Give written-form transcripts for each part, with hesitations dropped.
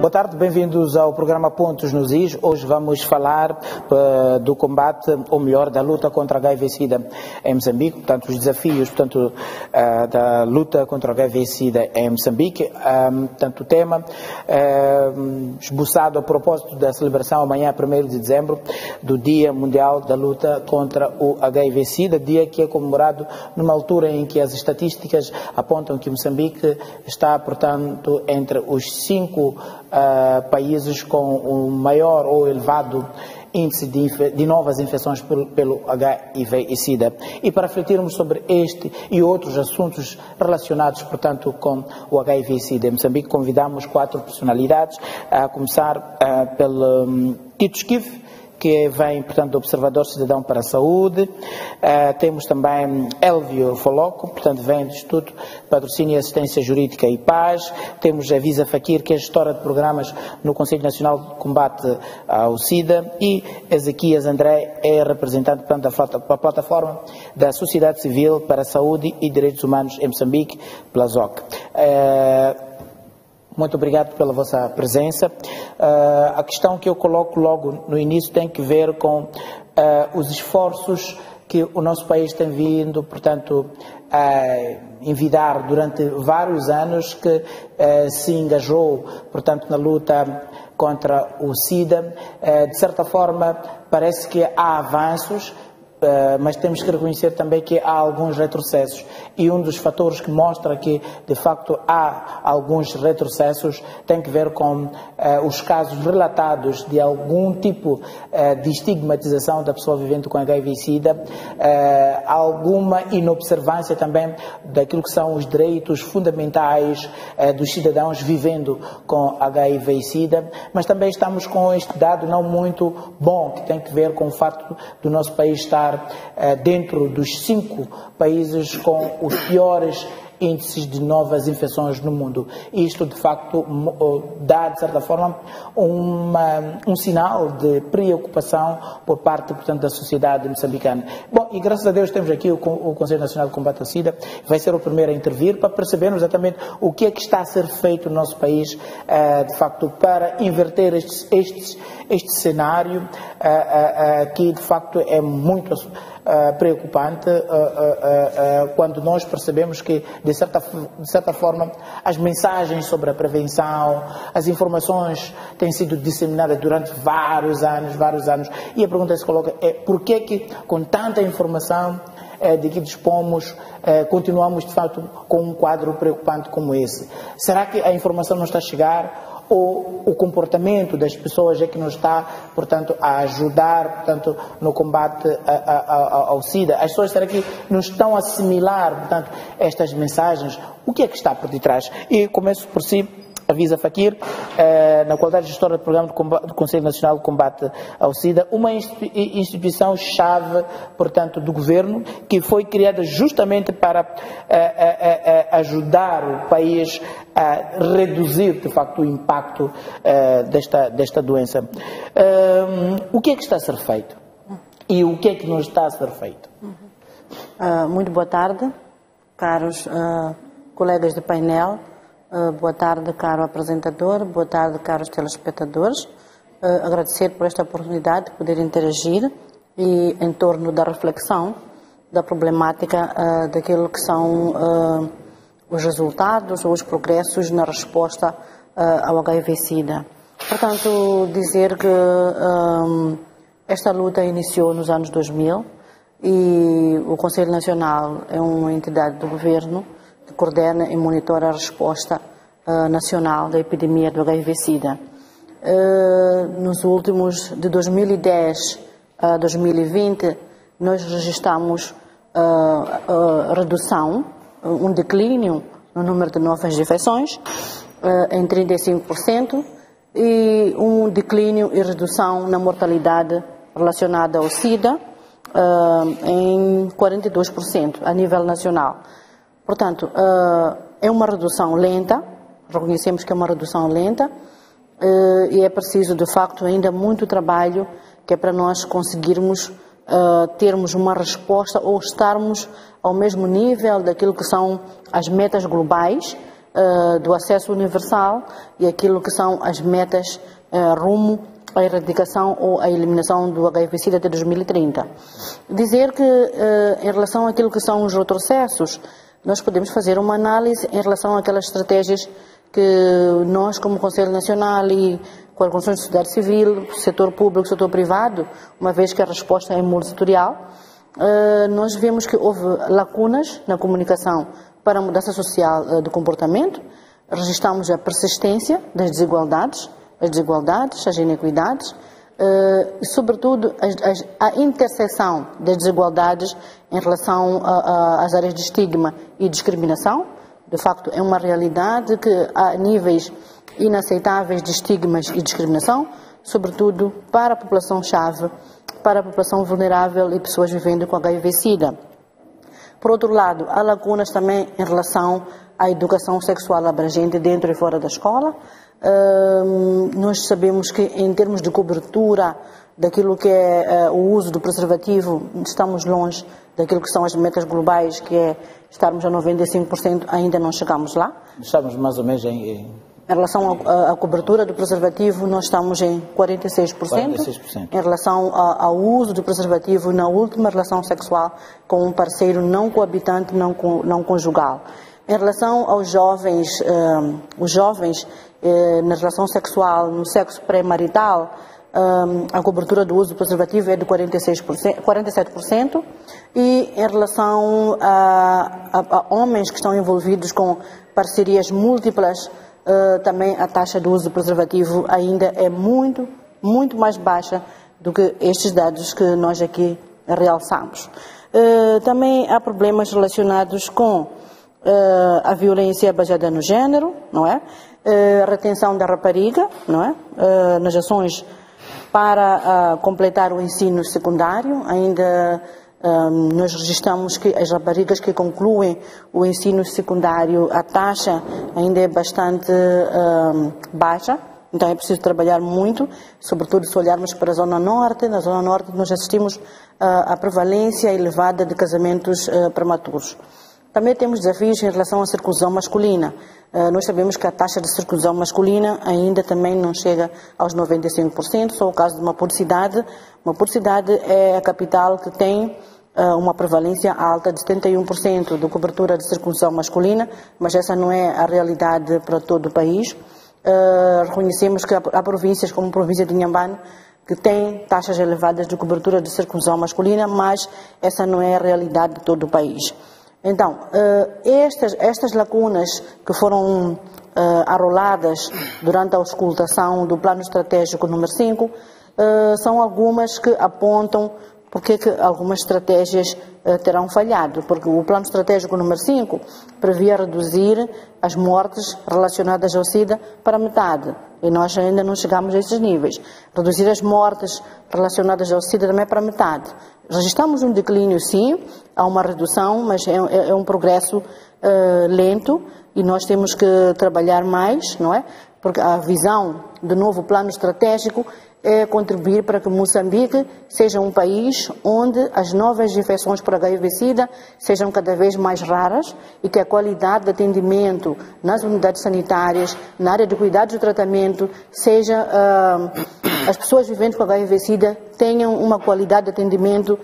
Boa tarde, bem-vindos ao programa Pontos nos Is. Hoje vamos falar do combate, ou melhor, da luta contra a HIV-Sida em Moçambique, portanto, os desafios, portanto, da luta contra a HIV-Sida em Moçambique. Portanto, o tema esboçado a propósito da celebração amanhã, 1º de dezembro, do Dia Mundial da Luta contra o HIV-Sida, dia que é comemorado numa altura em que as estatísticas apontam que Moçambique está, portanto, entre os 5 países com o maior ou elevado índice de novas infecções pelo HIV e SIDA. E para refletirmos sobre este e outros assuntos relacionados, portanto, com o HIV e SIDA em Moçambique, convidamos 4 personalidades, a começar pelo Tito Esquive, que vem, portanto, do Observador Cidadão para a Saúde. Temos também Elvio Foloco, portanto, vem do Instituto Patrocínio e Assistência Jurídica e Paz. Temos a Visa Fakir, que é gestora de programas no Conselho Nacional de Combate ao SIDA. E Ezequias André é representante, portanto, da plataforma da Sociedade Civil para a Saúde e Direitos Humanos em Moçambique, PLASOC. Muito obrigado pela vossa presença. A questão que eu coloco logo no início tem que ver com os esforços que o nosso país tem vindo, portanto, a envidar durante vários anos, que se engajou, portanto, na luta contra o SIDA. De certa forma, parece que há avanços, mas temos que reconhecer também que há alguns retrocessos. E um dos fatores que mostra que, de facto, há alguns retrocessos tem que ver com os casos relatados de algum tipo de estigmatização da pessoa vivendo com HIV e SIDA, alguma inobservância também daquilo que são os direitos fundamentais dos cidadãos vivendo com HIV e SIDA, mas também estamos com este dado não muito bom, que tem que ver com o facto do nosso país estar dentro dos 5 países com os piores índices de novas infecções no mundo. Isto, de facto, dá, de certa forma, um sinal de preocupação por parte, portanto, da sociedade moçambicana. Bom, e graças a Deus temos aqui o Conselho Nacional de Combate ao SIDA, vai ser o primeiro a intervir para percebermos exatamente o que é que está a ser feito no nosso país, de facto, para inverter este cenário, que, de facto, é muito preocupante quando nós percebemos que, de certa forma, as mensagens sobre a prevenção, as informações têm sido disseminadas durante vários anos, e a pergunta que se coloca é por que com tanta informação de que dispomos, continuamos, de fato, com um quadro preocupante como esse? Será que a informação não está a chegar? Ou o comportamento das pessoas é que nos está, portanto, a ajudar, portanto, no combate ao SIDA? As pessoas, será que não estão a assimilar, portanto, estas mensagens? O que é que está por detrás? E começo por si, a Visa Fakir, na qualidade de gestora do programa do Conselho Nacional de Combate ao SIDA, uma instituição-chave, portanto, do governo, que foi criada justamente para ajudar o país a reduzir, de facto, o impacto desta doença. O que é que está a ser feito? E o que é que não está a ser feito? Muito boa tarde, caros colegas de painel. Boa tarde, caro apresentador. Boa tarde, caros telespectadores. Agradecer por esta oportunidade de poder interagir e em torno da reflexão da problemática daquilo que são os resultados ou os progressos na resposta ao HIV-Sida. Portanto, dizer que esta luta iniciou nos anos 2000 e o Conselho Nacional é uma entidade do governo que coordena e monitora a resposta nacional da epidemia do HIV-Sida. Nos últimos, de 2010 a 2020, nós registramos redução, um declínio no número de novas infecções em 35% e um declínio e redução na mortalidade relacionada ao SIDA em 42% a nível nacional. Portanto, é uma redução lenta, reconhecemos que é uma redução lenta e é preciso, de facto, ainda muito trabalho que é para nós conseguirmos termos uma resposta ou estarmos ao mesmo nível daquilo que são as metas globais do acesso universal e aquilo que são as metas rumo à erradicação ou à eliminação do HIV-Sida até 2030. Dizer que, em relação àquilo que são os retrocessos, nós podemos fazer uma análise em relação àquelas estratégias que nós, como Conselho Nacional e com a Organização de Sociedade Civil, setor público, setor privado, uma vez que a resposta é multissetorial, nós vemos que houve lacunas na comunicação para a mudança social de comportamento, registramos a persistência das desigualdades, as inequidades e, sobretudo, a interseção das desigualdades em relação às áreas de estigma e discriminação. De facto, é uma realidade que há níveis inaceitáveis de estigmas e discriminação, sobretudo para a população-chave, para a população vulnerável e pessoas vivendo com HIV-Sida. Por outro lado, há lacunas também em relação à educação sexual abrangente dentro e fora da escola. Nós sabemos que, em termos de cobertura daquilo que é o uso do preservativo, estamos longe daquilo que são as metas globais, que é estarmos a 95%, ainda não chegamos lá. Estamos mais ou menos em relação à cobertura do preservativo, nós estamos em 46%. Em relação ao uso do preservativo na última relação sexual com um parceiro não coabitante, não conjugal. Em relação aos jovens, na relação sexual, no sexo pré-marital, a cobertura do uso do preservativo é de 47%, e em relação a homens que estão envolvidos com parcerias múltiplas, também a taxa de uso do preservativo ainda é muito mais baixa do que estes dados que nós aqui realçamos. Também há problemas relacionados com a violência baseada no género, não é? A retenção da rapariga, não é? Nas ações para completar o ensino secundário, ainda nós registramos que as raparigas que concluem o ensino secundário, a taxa ainda é bastante baixa, então é preciso trabalhar muito, sobretudo se olharmos para a Zona Norte. Na Zona Norte nós assistimos à prevalência elevada de casamentos prematuros. Também temos desafios em relação à circuncisão masculina. Nós sabemos que a taxa de circuncisão masculina ainda também não chega aos 95%, só o caso de Maputo cidade. Maputo cidade é a capital que tem uma prevalência alta de 71% de cobertura de circuncisão masculina, mas essa não é a realidade para todo o país. Reconhecemos que há províncias como a província de Inhambane que têm taxas elevadas de cobertura de circuncisão masculina, mas essa não é a realidade de todo o país. Então, estas lacunas que foram arroladas durante a auscultação do Plano Estratégico número 5 são algumas que apontam porque que algumas estratégias terão falhado, porque o Plano Estratégico número 5 previa reduzir as mortes relacionadas ao SIDA para metade, e nós ainda não chegamos a esses níveis. Reduzir as mortes relacionadas ao SIDA também para metade. Registramos um declínio, sim, há uma redução, mas é um progresso lento, e nós temos que trabalhar mais, não é? Porque a visão do novo plano estratégico é contribuir para que Moçambique seja um país onde as novas infecções por HIV-Sida sejam cada vez mais raras e que a qualidade de atendimento nas unidades sanitárias, na área de cuidados e tratamento, seja as pessoas vivendo com HIV-Sida tenham uma qualidade de atendimento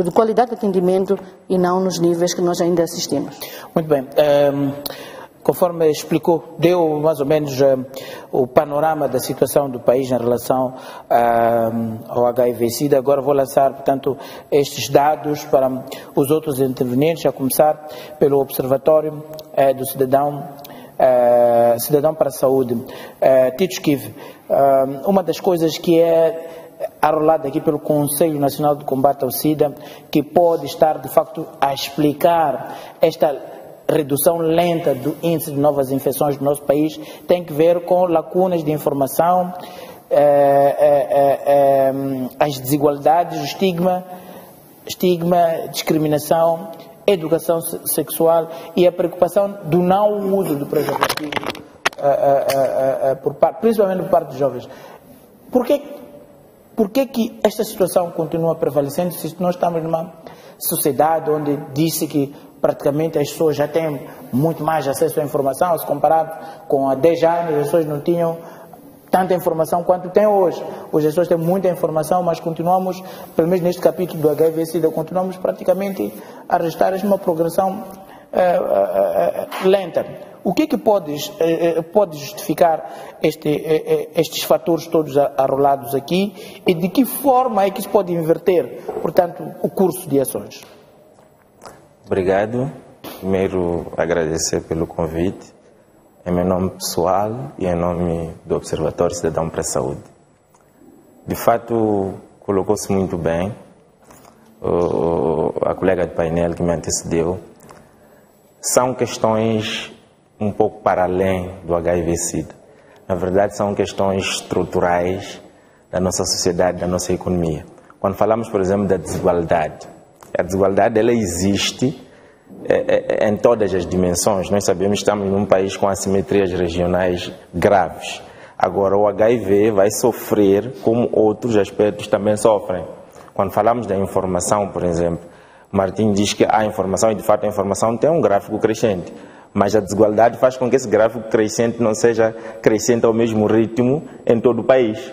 de qualidade de atendimento e não nos níveis que nós ainda assistimos. Muito bem. Conforme explicou, deu mais ou menos o panorama da situação do país em relação ao HIV-Sida. Agora vou lançar, portanto, estes dados para os outros intervenientes, a começar pelo Observatório do Cidadão para a Saúde. Tito Esquive, uma das coisas que é arrolada aqui pelo Conselho Nacional de Combate ao SIDA, que pode estar, de facto, a explicar esta redução lenta do índice de novas infecções no nosso país, tem que ver com lacunas de informação, as desigualdades, o estigma, discriminação, educação sexual e a preocupação do não uso do preservativo, principalmente por parte dos jovens. Por que esta situação continua prevalecendo se nós estamos numa sociedade onde diz-se que praticamente as pessoas já têm muito mais acesso à informação, se comparado com há 10 anos, as pessoas não tinham tanta informação quanto tem hoje. Hoje as pessoas têm muita informação, mas continuamos, pelo menos neste capítulo do HIV-Sida, continuamos praticamente a registrar uma progressão lenta. O que é que pode justificar estes fatores todos arrolados aqui e de que forma é que isso pode inverter, portanto, o curso de ações? Obrigado. Primeiro, agradecer pelo convite, em meu nome pessoal e em nome do Observatório Cidadão para a Saúde. De fato, colocou-se muito bem a colega de painel que me antecedeu. São questões um pouco para além do HIV-Sida. Na verdade, são questões estruturais da nossa sociedade, da nossa economia. Quando falamos, por exemplo, da desigualdade, a desigualdade ela existe em todas as dimensões. Nós sabemos que estamos num país com assimetrias regionais graves. Agora, o HIV vai sofrer como outros aspectos também sofrem. Quando falamos da informação, por exemplo, Martim diz que há informação e, de fato, a informação tem um gráfico crescente. Mas a desigualdade faz com que esse gráfico crescente não seja crescente ao mesmo ritmo em todo o país.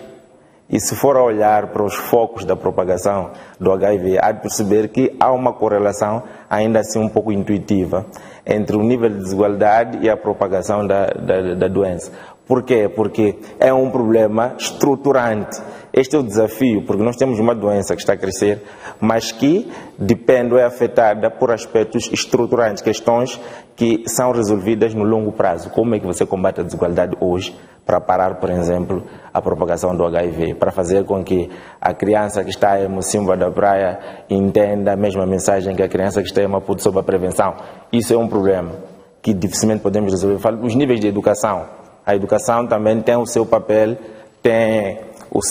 E se for a olhar para os focos da propagação do HIV, há de perceber que há uma correlação, ainda assim um pouco intuitiva, entre o nível de desigualdade e a propagação da doença. Por quê? Porque é um problema estruturante. Este é o desafio, porque nós temos uma doença que está a crescer, mas que depende ou é afetada por aspectos estruturantes, questões que são resolvidas no longo prazo. Como é que você combate a desigualdade hoje para parar, por exemplo, a propagação do HIV, para fazer com que a criança que está em Mocimboa da Praia entenda a mesma mensagem que a criança que está em Maputo sobre a prevenção? Isso é um problema que dificilmente podemos resolver. Os níveis de educação. A educação também tem o seu papel, tem o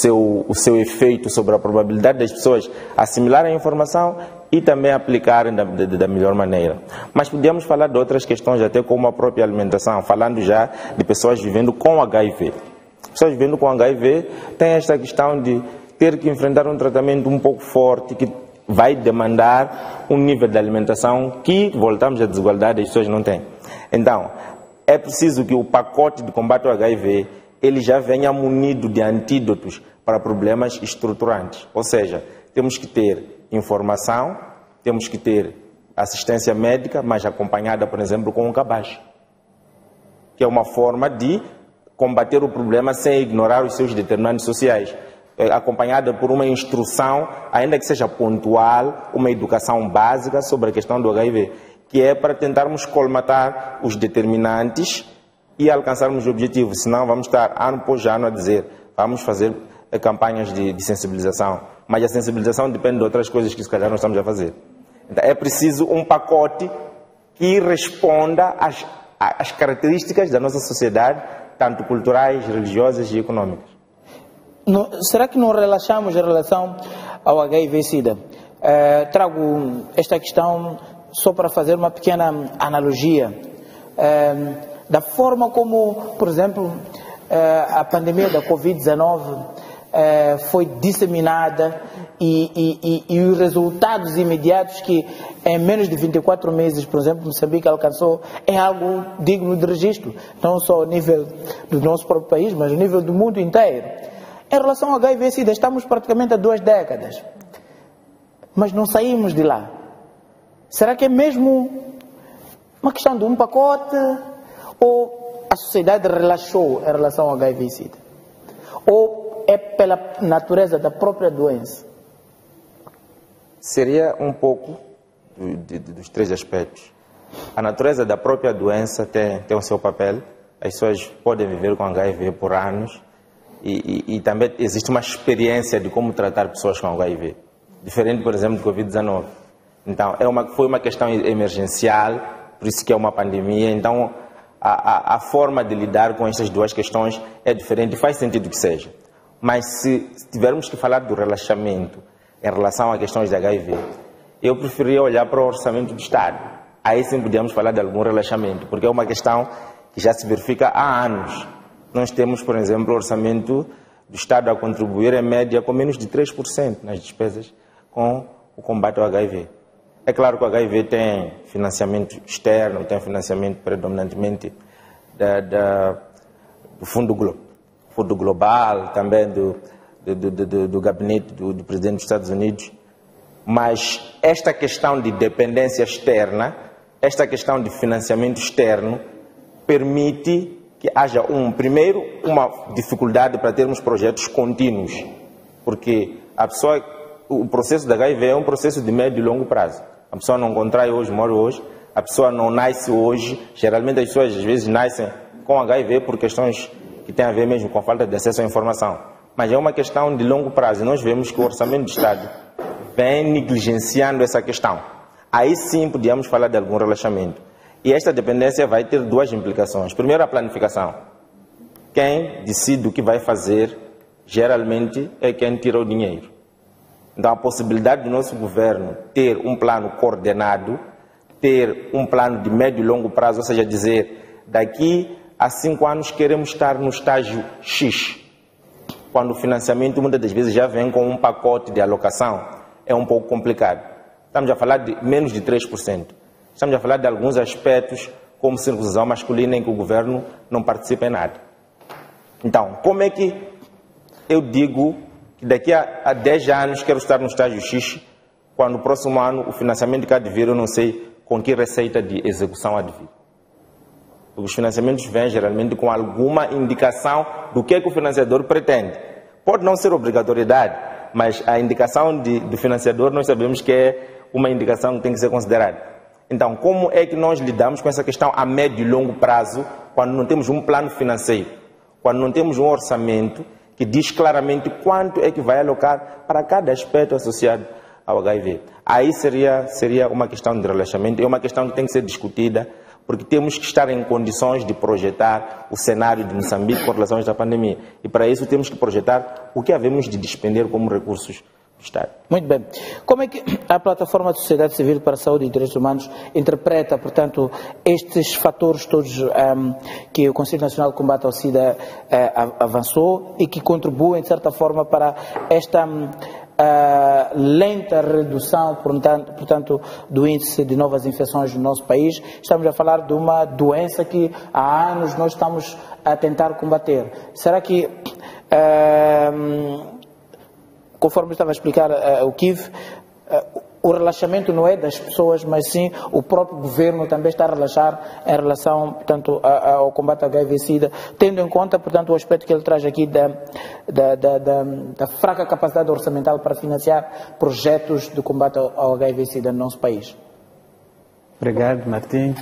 seu efeito sobre a probabilidade das pessoas assimilarem a informação e também aplicarem da melhor maneira. Mas podíamos falar de outras questões, até como a própria alimentação, falando já de pessoas vivendo com HIV. Pessoas vivendo com HIV têm esta questão de ter que enfrentar um tratamento um pouco forte, que vai demandar um nível de alimentação que, voltamos à desigualdade, as pessoas não têm. Então, é preciso que o pacote de combate ao HIV ele já venha munido de antídotos para problemas estruturantes. Ou seja, temos que ter informação, temos que ter assistência médica, mas acompanhada, por exemplo, com um cabaz, que é uma forma de combater o problema sem ignorar os seus determinantes sociais, acompanhada por uma instrução, ainda que seja pontual, uma educação básica sobre a questão do HIV, que é para tentarmos colmatar os determinantes e alcançarmos o objetivo. Senão vamos estar ano após ano a dizer, vamos fazer campanhas de sensibilização, mas a sensibilização depende de outras coisas que se calhar nós estamos a fazer. Então, é preciso um pacote que responda às características da nossa sociedade, tanto culturais, religiosas e econômicas. Será que não relaxamos em relação ao HIV-Sida? Trago esta questão só para fazer uma pequena analogia da forma como, por exemplo, a pandemia da Covid-19 foi disseminada e os resultados imediatos que em menos de 24 meses, por exemplo, Moçambique alcançou, é algo digno de registro, não só ao nível do nosso próprio país, mas ao nível do mundo inteiro. Em relação ao HIV-Sida, estamos praticamente há 2 décadas, mas não saímos de lá. Será que é mesmo uma questão de um pacote ou a sociedade relaxou em relação ao HIV-Sida? Ou é pela natureza da própria doença? Seria um pouco dos 3 aspectos. A natureza da própria doença tem o seu papel. As pessoas podem viver com HIV por anos e também existe uma experiência de como tratar pessoas com HIV. Diferente, por exemplo, do Covid-19. Então, foi uma questão emergencial, por isso que é uma pandemia. Então, a forma de lidar com essas 2 questões é diferente e faz sentido que seja. Mas se tivermos que falar do relaxamento em relação a questões de HIV, eu preferia olhar para o orçamento do Estado. Aí sim podíamos falar de algum relaxamento, porque é uma questão que já se verifica há anos. Nós temos, por exemplo, o orçamento do Estado a contribuir em média com menos de 3% nas despesas com o combate ao HIV. É claro que o HIV tem financiamento externo, tem financiamento predominantemente do Fundo Global, também do gabinete do presidente dos Estados Unidos, mas esta questão de dependência externa, esta questão de financiamento externo, permite que haja, primeiro, uma dificuldade para termos projetos contínuos, porque o processo da HIV é um processo de médio e longo prazo. A pessoa não contrai hoje, morre hoje, a pessoa não nasce hoje, geralmente as pessoas às vezes nascem com HIV por questões que têm a ver mesmo com a falta de acesso à informação. Mas é uma questão de longo prazo e nós vemos que o Orçamento do Estado vem negligenciando essa questão. Aí sim podíamos falar de algum relaxamento. E esta dependência vai ter duas implicações. Primeiro, a planificação. Quem decide o que vai fazer, geralmente, é quem tira o dinheiro. Então, a possibilidade do nosso governo ter um plano coordenado, ter um plano de médio e longo prazo, ou seja, dizer, daqui a 5 anos queremos estar no estágio X, quando o financiamento muitas das vezes já vem com um pacote de alocação, é um pouco complicado. Estamos a falar de menos de 3%. Estamos a falar de alguns aspectos, como circuncisão masculina, em que o governo não participa em nada. Então, como é que eu digo que daqui a 10 anos quero estar no estágio X, quando no próximo ano o financiamento que há de vir, eu não sei com que receita de execução há de vir? Os financiamentos vêm geralmente com alguma indicação do que o financiador pretende. Pode não ser obrigatoriedade, mas a indicação do financiador nós sabemos que é uma indicação que tem que ser considerada. Então, como é que nós lidamos com essa questão a médio e longo prazo, quando não temos um plano financeiro, quando não temos um orçamento que diz claramente quanto é que vai alocar para cada aspecto associado ao HIV? Aí seria uma questão de relaxamento, é uma questão que tem que ser discutida, porque temos que estar em condições de projetar o cenário de Moçambique com relação a esta pandemia. E para isso temos que projetar o que havemos de despender como recursos do Estado. Muito bem. Como é que a plataforma de Sociedade Civil para a Saúde e Direitos Humanos interpreta, portanto, estes fatores todos que o Conselho Nacional de Combate ao SIDA avançou e que contribuem, de certa forma, para esta lenta redução, portanto, do índice de novas infecções no nosso país? Estamos a falar de uma doença que há anos nós estamos a tentar combater. Será que, conforme estava a explicar o Kiv, o relaxamento não é das pessoas, mas sim o próprio governo também está a relaxar em relação, portanto, ao combate ao HIV-Sida, tendo em conta, portanto, o aspecto que ele traz aqui da fraca capacidade orçamental para financiar projetos de combate ao HIV-Sida no nosso país. Obrigado, Martim.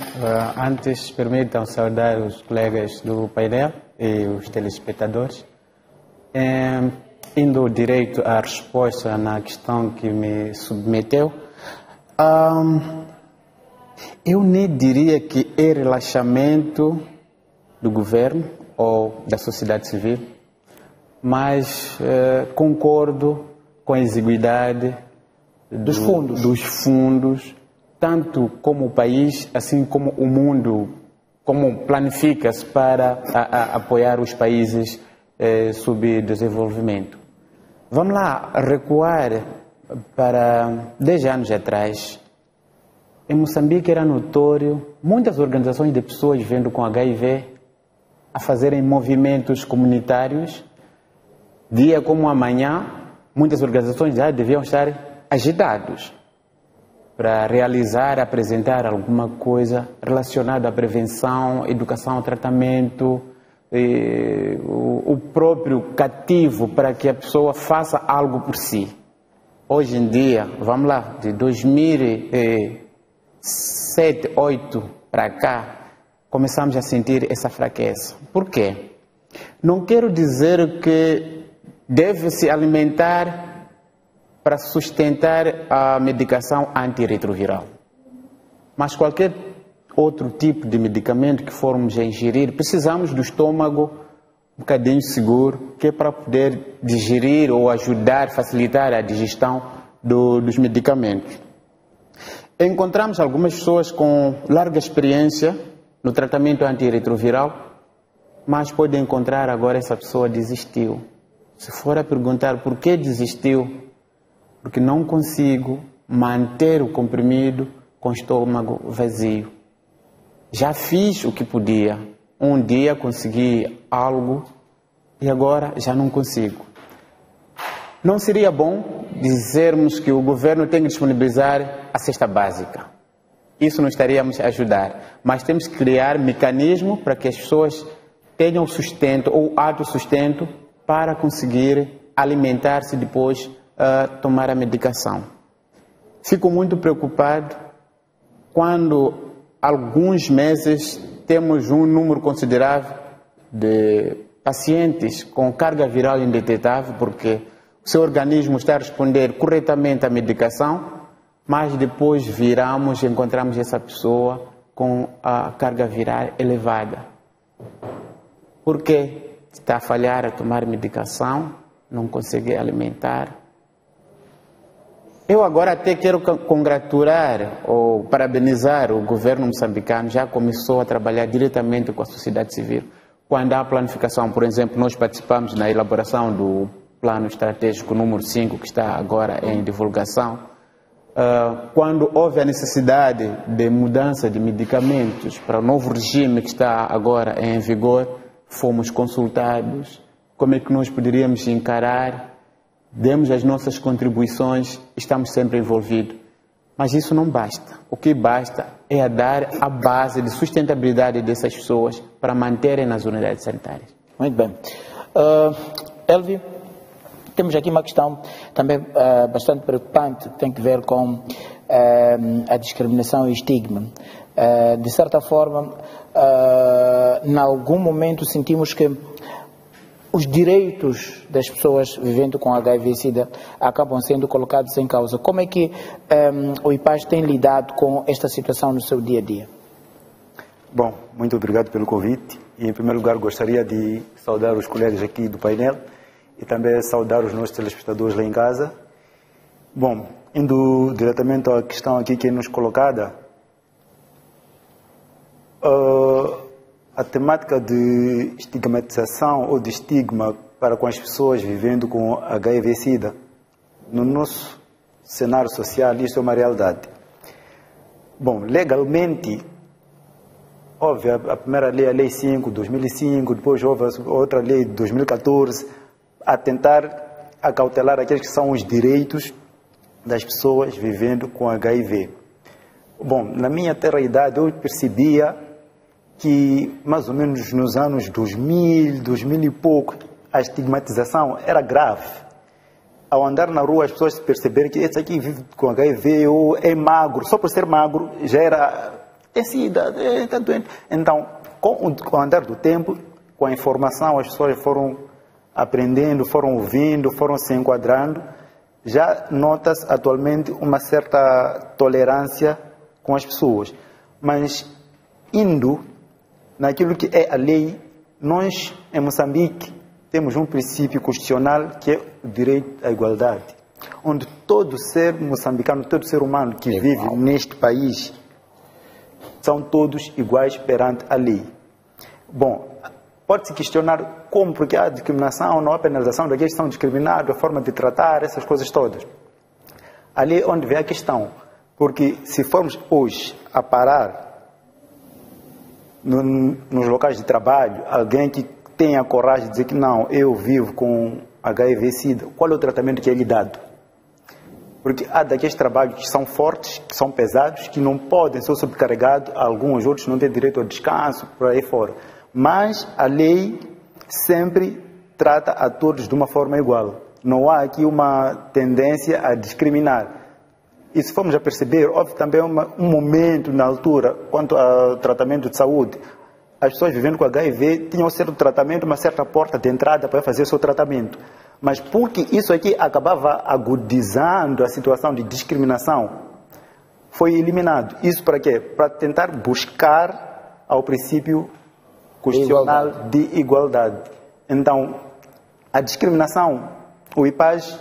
Antes, permitam saudar os colegas do painel e os telespectadores. Indo direito à resposta na questão que me submeteu, eu nem diria que é relaxamento do governo ou da sociedade civil, mas concordo com a exiguidade dos fundos, tanto como o país, assim como o mundo, como planifica-se para apoiar os países subdesenvolvimento. Vamos lá recuar para 10 anos atrás. Em Moçambique era notório muitas organizações de pessoas vivendo com HIV a fazerem movimentos comunitários. Dia como amanhã, muitas organizações já deviam estar agitados para realizar, apresentar alguma coisa relacionada à prevenção, educação, tratamento, o próprio cativo para que a pessoa faça algo por si. Hoje em dia, vamos lá, de 2007, 2008 para cá, começamos a sentir essa fraqueza. Por quê? Não quero dizer que deve se alimentar para sustentar a medicação antirretroviral, mas qualquer outro tipo de medicamento que formos a ingerir, precisamos do estômago um bocadinho seguro, que é para poder digerir ou ajudar, facilitar a digestão dos medicamentos. Encontramos algumas pessoas com larga experiência no tratamento antirretroviral, mas pode encontrar agora essa pessoa desistiu. Se for a perguntar por que desistiu, porque não consigo manter o comprimido com o estômago vazio. Já fiz o que podia. Um dia consegui algo e agora já não consigo. Não seria bom dizermos que o governo tem que disponibilizar a cesta básica. Isso não estaríamos a ajudar. Mas temos que criar mecanismo para que as pessoas tenham sustento ou autossustento para conseguir alimentar-se depois tomar a medicação. Fico muito preocupado quando alguns meses temos um número considerável de pacientes com carga viral indetetável, porque o seu organismo está a responder corretamente à medicação, mas depois viramos e encontramos essa pessoa com a carga viral elevada. Porque está a falhar a tomar medicação, não consegue alimentar. Eu agora até quero congratular ou parabenizar o governo moçambicano, já começou a trabalhar diretamente com a sociedade civil. Quando há planificação, por exemplo, nós participamos na elaboração do plano estratégico número 5, que está agora em divulgação. Quando houve a necessidade de mudança de medicamentos para o novo regime que está agora em vigor, fomos consultados, como é que nós poderíamos encarar, demos as nossas contribuições, estamos sempre envolvidos. Mas isso não basta. O que basta é dar a base de sustentabilidade dessas pessoas para manterem nas unidades sanitárias. Muito bem. Elvio, temos aqui uma questão também bastante preocupante, que tem que ver com a discriminação e o estigma. De certa forma, em algum momento sentimos que os direitos das pessoas vivendo com HIV/SIDA acabam sendo colocados em causa. Como é que o IPAS tem lidado com esta situação no seu dia a dia? Bom, muito obrigado pelo convite. E, em primeiro lugar, gostaria de saudar os colegas aqui do painel e também saudar os nossos telespectadores lá em casa. Bom, indo diretamente à questão aqui que é nos colocada, a temática de estigmatização ou de estigma para com as pessoas vivendo com HIV/SIDA, no nosso cenário social, isto é uma realidade. Bom, legalmente, houve a primeira lei, a Lei 5 de 2005, depois houve outra lei de 2014, a tentar acautelar aqueles que são os direitos das pessoas vivendo com HIV. Bom, na minha terra idade, eu percebia que mais ou menos nos anos 2000, 2000 e pouco, a estigmatização era grave. Ao andar na rua, as pessoas perceberam que esse aqui vive com HIV ou é magro, só por ser magro já era SIDA, está doente. Então, com o andar do tempo, com a informação, as pessoas foram aprendendo, foram ouvindo, foram se enquadrando. Já nota-se atualmente uma certa tolerância com as pessoas. Mas, indo naquilo que é a lei, nós, em Moçambique, temos um princípio constitucional que é o direito à igualdade, onde todo ser moçambicano, todo ser humano que vive neste país, são todos iguais perante a lei. Bom, pode-se questionar como, porque há discriminação, não há penalização daqueles que são discriminados, a forma de tratar, essas coisas todas. Ali é onde vem a questão, porque se formos hoje a parar nos locais de trabalho, alguém que tenha a coragem de dizer que não, eu vivo com HIV/SIDA, qual é o tratamento que é lhe dado? Porque há daqueles trabalhos que são fortes, que são pesados, que não podem ser sobrecarregados, alguns outros não têm direito ao descanso, por aí fora. Mas a lei sempre trata a todos de uma forma igual. Não há aqui uma tendência a discriminar. E se formos a perceber, houve também um momento na altura, quanto ao tratamento de saúde, as pessoas vivendo com HIV tinham um certo tratamento, uma certa porta de entrada para fazer o seu tratamento. Mas porque isso aqui acabava agudizando a situação de discriminação, foi eliminado. Isso para quê? Para tentar buscar ao princípio constitucional de igualdade. Então, a discriminação, o IPAS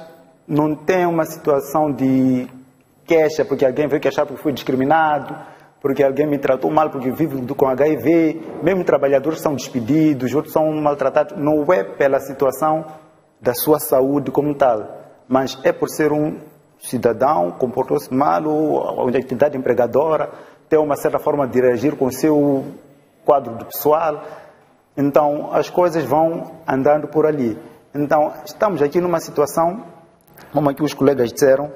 não tem uma situação de queixa porque alguém veio queixar porque foi discriminado, porque alguém me tratou mal porque vive com HIV, mesmo trabalhadores são despedidos, outros são maltratados, não é pela situação da sua saúde como tal, mas é por ser um cidadão comportou-se mal, ou a entidade empregadora tem uma certa forma de reagir com o seu quadro de pessoal, então as coisas vão andando por ali. Então estamos aqui numa situação, como aqui os colegas disseram,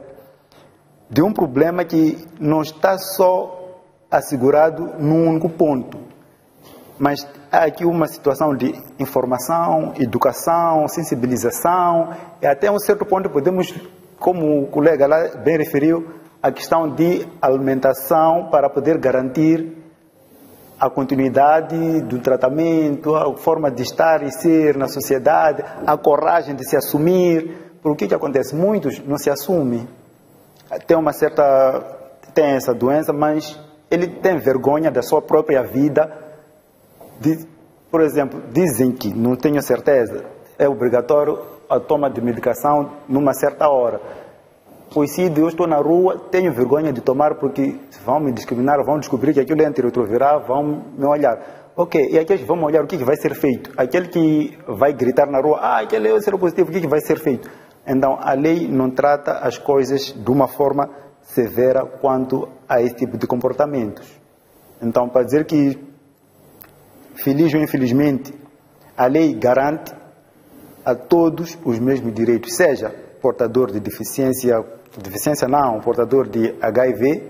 de um problema que não está só assegurado num único ponto, mas há aqui uma situação de informação, educação, sensibilização, e até um certo ponto podemos, como o colega lá bem referiu, a questão de alimentação para poder garantir a continuidade do tratamento, a forma de estar e ser na sociedade, a coragem de se assumir. Porque o que acontece? Muitos não se assumem. Tem essa doença, mas ele tem vergonha da sua própria vida. Por exemplo, dizem que, não tenho certeza, é obrigatório a toma de medicação numa certa hora. Pois se eu estou na rua, tenho vergonha de tomar porque vão me discriminar, vão descobrir que aquilo é antirretroviral, vão me olhar. Ok, e aqueles que vão olhar, o que vai ser feito? Aquele que vai gritar na rua, aquele é o seropositivo, o que vai ser feito? Então, a lei não trata as coisas de uma forma severa quanto a esse tipo de comportamentos. Então, para dizer que, feliz ou infelizmente, a lei garante a todos os mesmos direitos, seja portador de portador de HIV,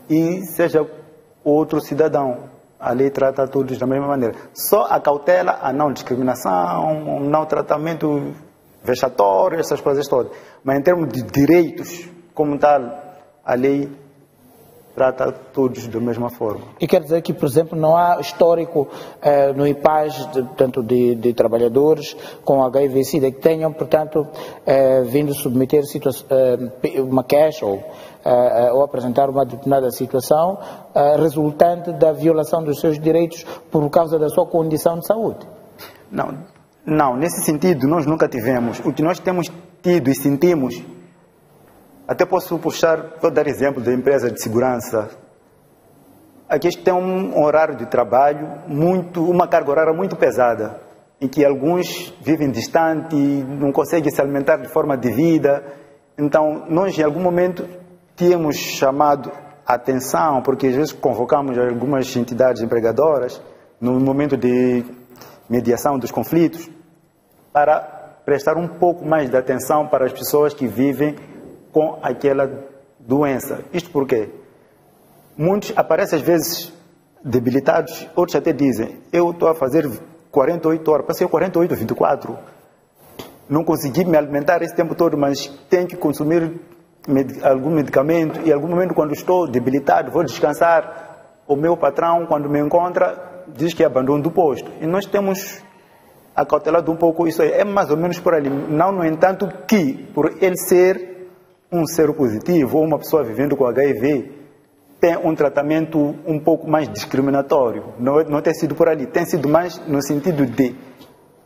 e seja outro cidadão. A lei trata a todos da mesma maneira. Só a cautela, a não discriminação, o não tratamento vexatório, essas coisas todas. Mas em termos de direitos, como tal, a lei trata todos da mesma forma. E quer dizer que, por exemplo, não há histórico no IPAS, tanto de trabalhadores com HIV-Sida que tenham, portanto, vindo submeter uma queixa ou apresentar uma determinada situação resultante da violação dos seus direitos por causa da sua condição de saúde? Não, nesse sentido nós nunca tivemos. O que nós temos tido e sentimos, até posso vou dar exemplo da empresa de segurança. Aqui tem um horário de trabalho, uma carga horária muito pesada, em que alguns vivem distante, não conseguem se alimentar de forma devida. Então, nós em algum momento tínhamos chamado a atenção, porque às vezes convocamos algumas entidades empregadoras no momento de mediação dos conflitos, para prestar um pouco mais de atenção para as pessoas que vivem com aquela doença. Isto porque muitos aparecem às vezes debilitados, outros até dizem, eu estou a fazer 48 horas, passei 48, 24, não consegui me alimentar esse tempo todo, mas tenho que consumir algum medicamento, e em algum momento quando estou debilitado, vou descansar, o meu patrão, quando me encontra, diz que é abandono do posto. E nós temos acautelado um pouco isso aí. É mais ou menos por ali. Não, no entanto, que por ele ser um seropositivo ou uma pessoa vivendo com HIV, tem um tratamento um pouco mais discriminatório. Não tem sido por ali. Tem sido mais no sentido de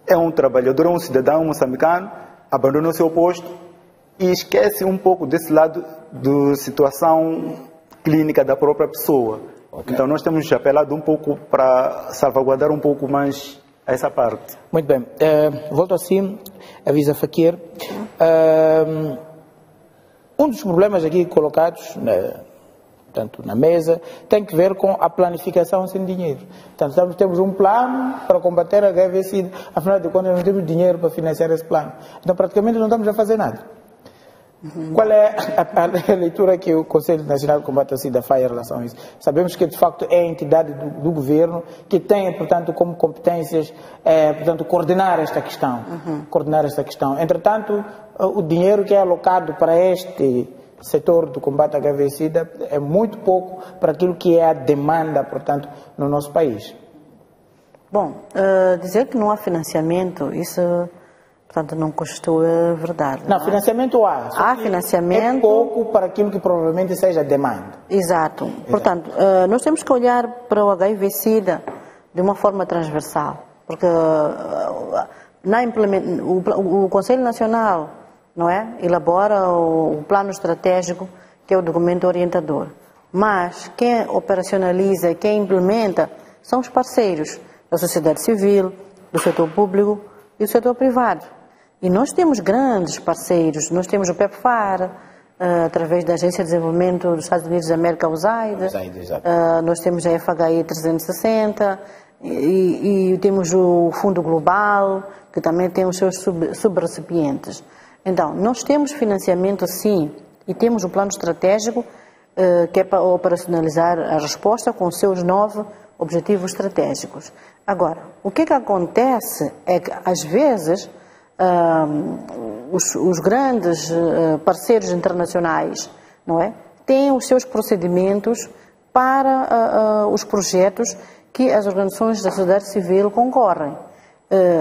é um trabalhador, é um cidadão moçambicano, abandonou seu posto e esquece um pouco desse lado da situação clínica da própria pessoa. Okay. Então nós temos apelado um pouco para salvaguardar um pouco mais essa parte. Muito bem. Volto assim, avisa Fakir. Um dos problemas aqui colocados, portanto, na mesa, tem que ver com a planificação sem dinheiro. Portanto, temos um plano para combater a HIV-Sida, afinal de contas não temos dinheiro para financiar esse plano. Então, praticamente não estamos a fazer nada. Qual é a leitura que o Conselho Nacional de Combate à Sida faz em relação a isso? Sabemos que, de facto, é a entidade do governo que tem, portanto, como competências, portanto, coordenar esta questão. Coordenar esta questão. Entretanto, o dinheiro que é alocado para este setor do combate à HIV-Sida é muito pouco para aquilo que é a demanda, portanto, no nosso país. Bom, dizer que não há financiamento, isso... Portanto, não custou a verdade. Não, financiamento há. Há financiamento. É pouco para aquilo que provavelmente seja demanda. Exato. Portanto, nós temos que olhar para o HIV-Sida de uma forma transversal. Porque o Conselho Nacional, não é, elabora o plano estratégico, que é o documento orientador. Mas quem operacionaliza, quem implementa, são os parceiros da sociedade civil, do setor público e do setor privado. E nós temos grandes parceiros, nós temos o PEPFAR, através da Agência de Desenvolvimento dos Estados Unidos da América, USAID. Nós temos a FHI 360 e temos o Fundo Global, que também tem os seus subrecipientes. Então, nós temos financiamento sim, e temos um plano estratégico que é para operacionalizar a resposta com os seus 9 objetivos estratégicos. Agora, o que acontece é que, às vezes, os grandes parceiros internacionais, não é, têm os seus procedimentos para os projetos que as organizações da sociedade civil concorrem.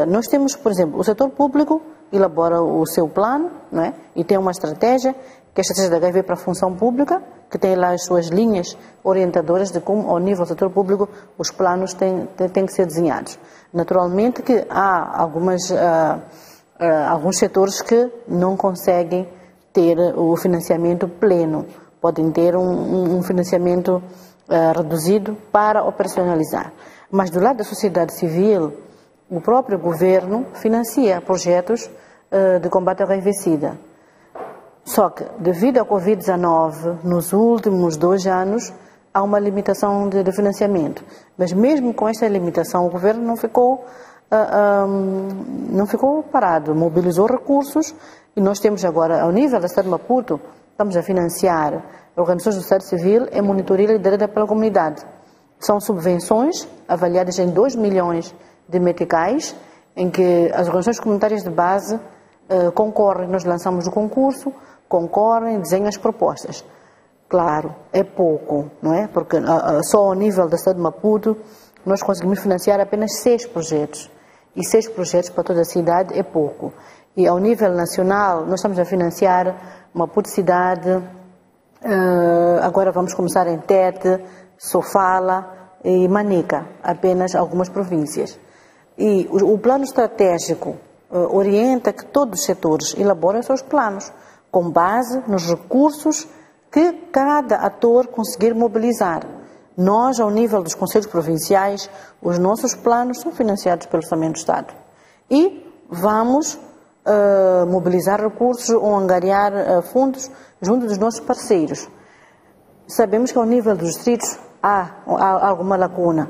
Nós temos, por exemplo, o setor público elabora o seu plano, não é, e tem uma estratégia, que é a estratégia da HIV para a função pública, que tem lá as suas linhas orientadoras de como, ao nível do setor público, os planos têm que ser desenhados. Naturalmente que há alguns setores que não conseguem ter o financiamento pleno, podem ter um financiamento reduzido para operacionalizar. Mas do lado da sociedade civil, o próprio governo financia projetos de combate ao HIV-Sida. Só que, devido à Covid-19, nos últimos 2 anos, há uma limitação de financiamento. Mas mesmo com esta limitação, o governo não ficou parado, mobilizou recursos e nós temos agora, ao nível da cidade de Maputo, estamos a financiar organizações do Estado Civil em monitoria liderada pela comunidade. São subvenções avaliadas em 2 milhões de meticais, em que as organizações comunitárias de base concorrem, nós lançamos o concurso, concorrem, desenham as propostas. Claro, é pouco, não é? Porque só ao nível da cidade de Maputo nós conseguimos financiar apenas 6 projetos. E 6 projetos para toda a cidade é pouco. E ao nível nacional nós estamos a financiar Maputo Cidade, agora vamos começar em Tete, Sofala e Manica, apenas algumas províncias. E o plano estratégico orienta que todos os setores elaborem os seus planos, com base nos recursos que cada ator conseguir mobilizar. Nós, ao nível dos conselhos provinciais, os nossos planos são financiados pelo Orçamento do Estado. E vamos mobilizar recursos ou angariar fundos junto dos nossos parceiros. Sabemos que ao nível dos distritos há alguma lacuna.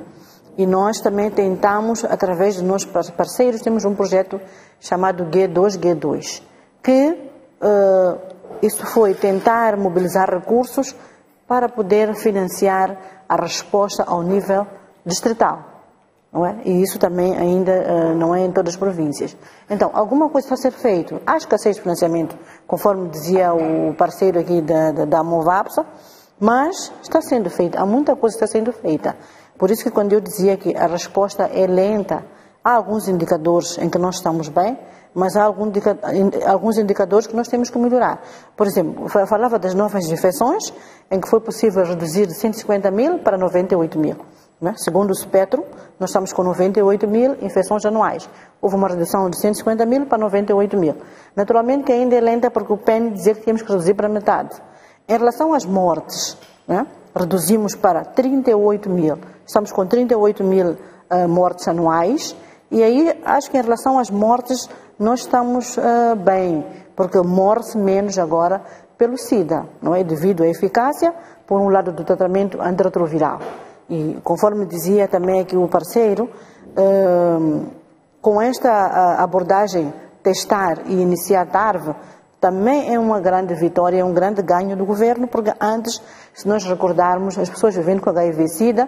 E nós também tentamos, através dos nossos parceiros, temos um projeto chamado G2G2, que isso foi tentar mobilizar recursos para poder financiar a resposta ao nível distrital, não é? E isso também ainda não é em todas as províncias. Então, alguma coisa está a ser feito. Há escassez de financiamento, conforme dizia o parceiro aqui da Movapsa, mas está sendo feito, há muita coisa que está sendo feita. Por isso que quando eu dizia que a resposta é lenta, há alguns indicadores em que nós estamos bem, mas há alguns indicadores que nós temos que melhorar. Por exemplo, falava das novas infecções, em que foi possível reduzir de 150 mil para 98 mil. Né? Segundo o Spectrum, nós estamos com 98 mil infecções anuais. Houve uma redução de 150 mil para 98 mil. Naturalmente que ainda é lenta, porque o PEN dizia que tínhamos que reduzir para metade. Em relação às mortes, né? Reduzimos para 38 mil. Estamos com 38 mil mortes anuais. E aí, acho que em relação às mortes, nós estamos bem, porque morre-se menos agora pelo SIDA, não é? Devido à eficácia, por um lado, do tratamento antirretroviral. E, conforme dizia também aqui o parceiro, com esta abordagem, testar e iniciar TARV, também é uma grande vitória, é um grande ganho do governo, porque antes, se nós recordarmos, as pessoas vivendo com HIV-Sida,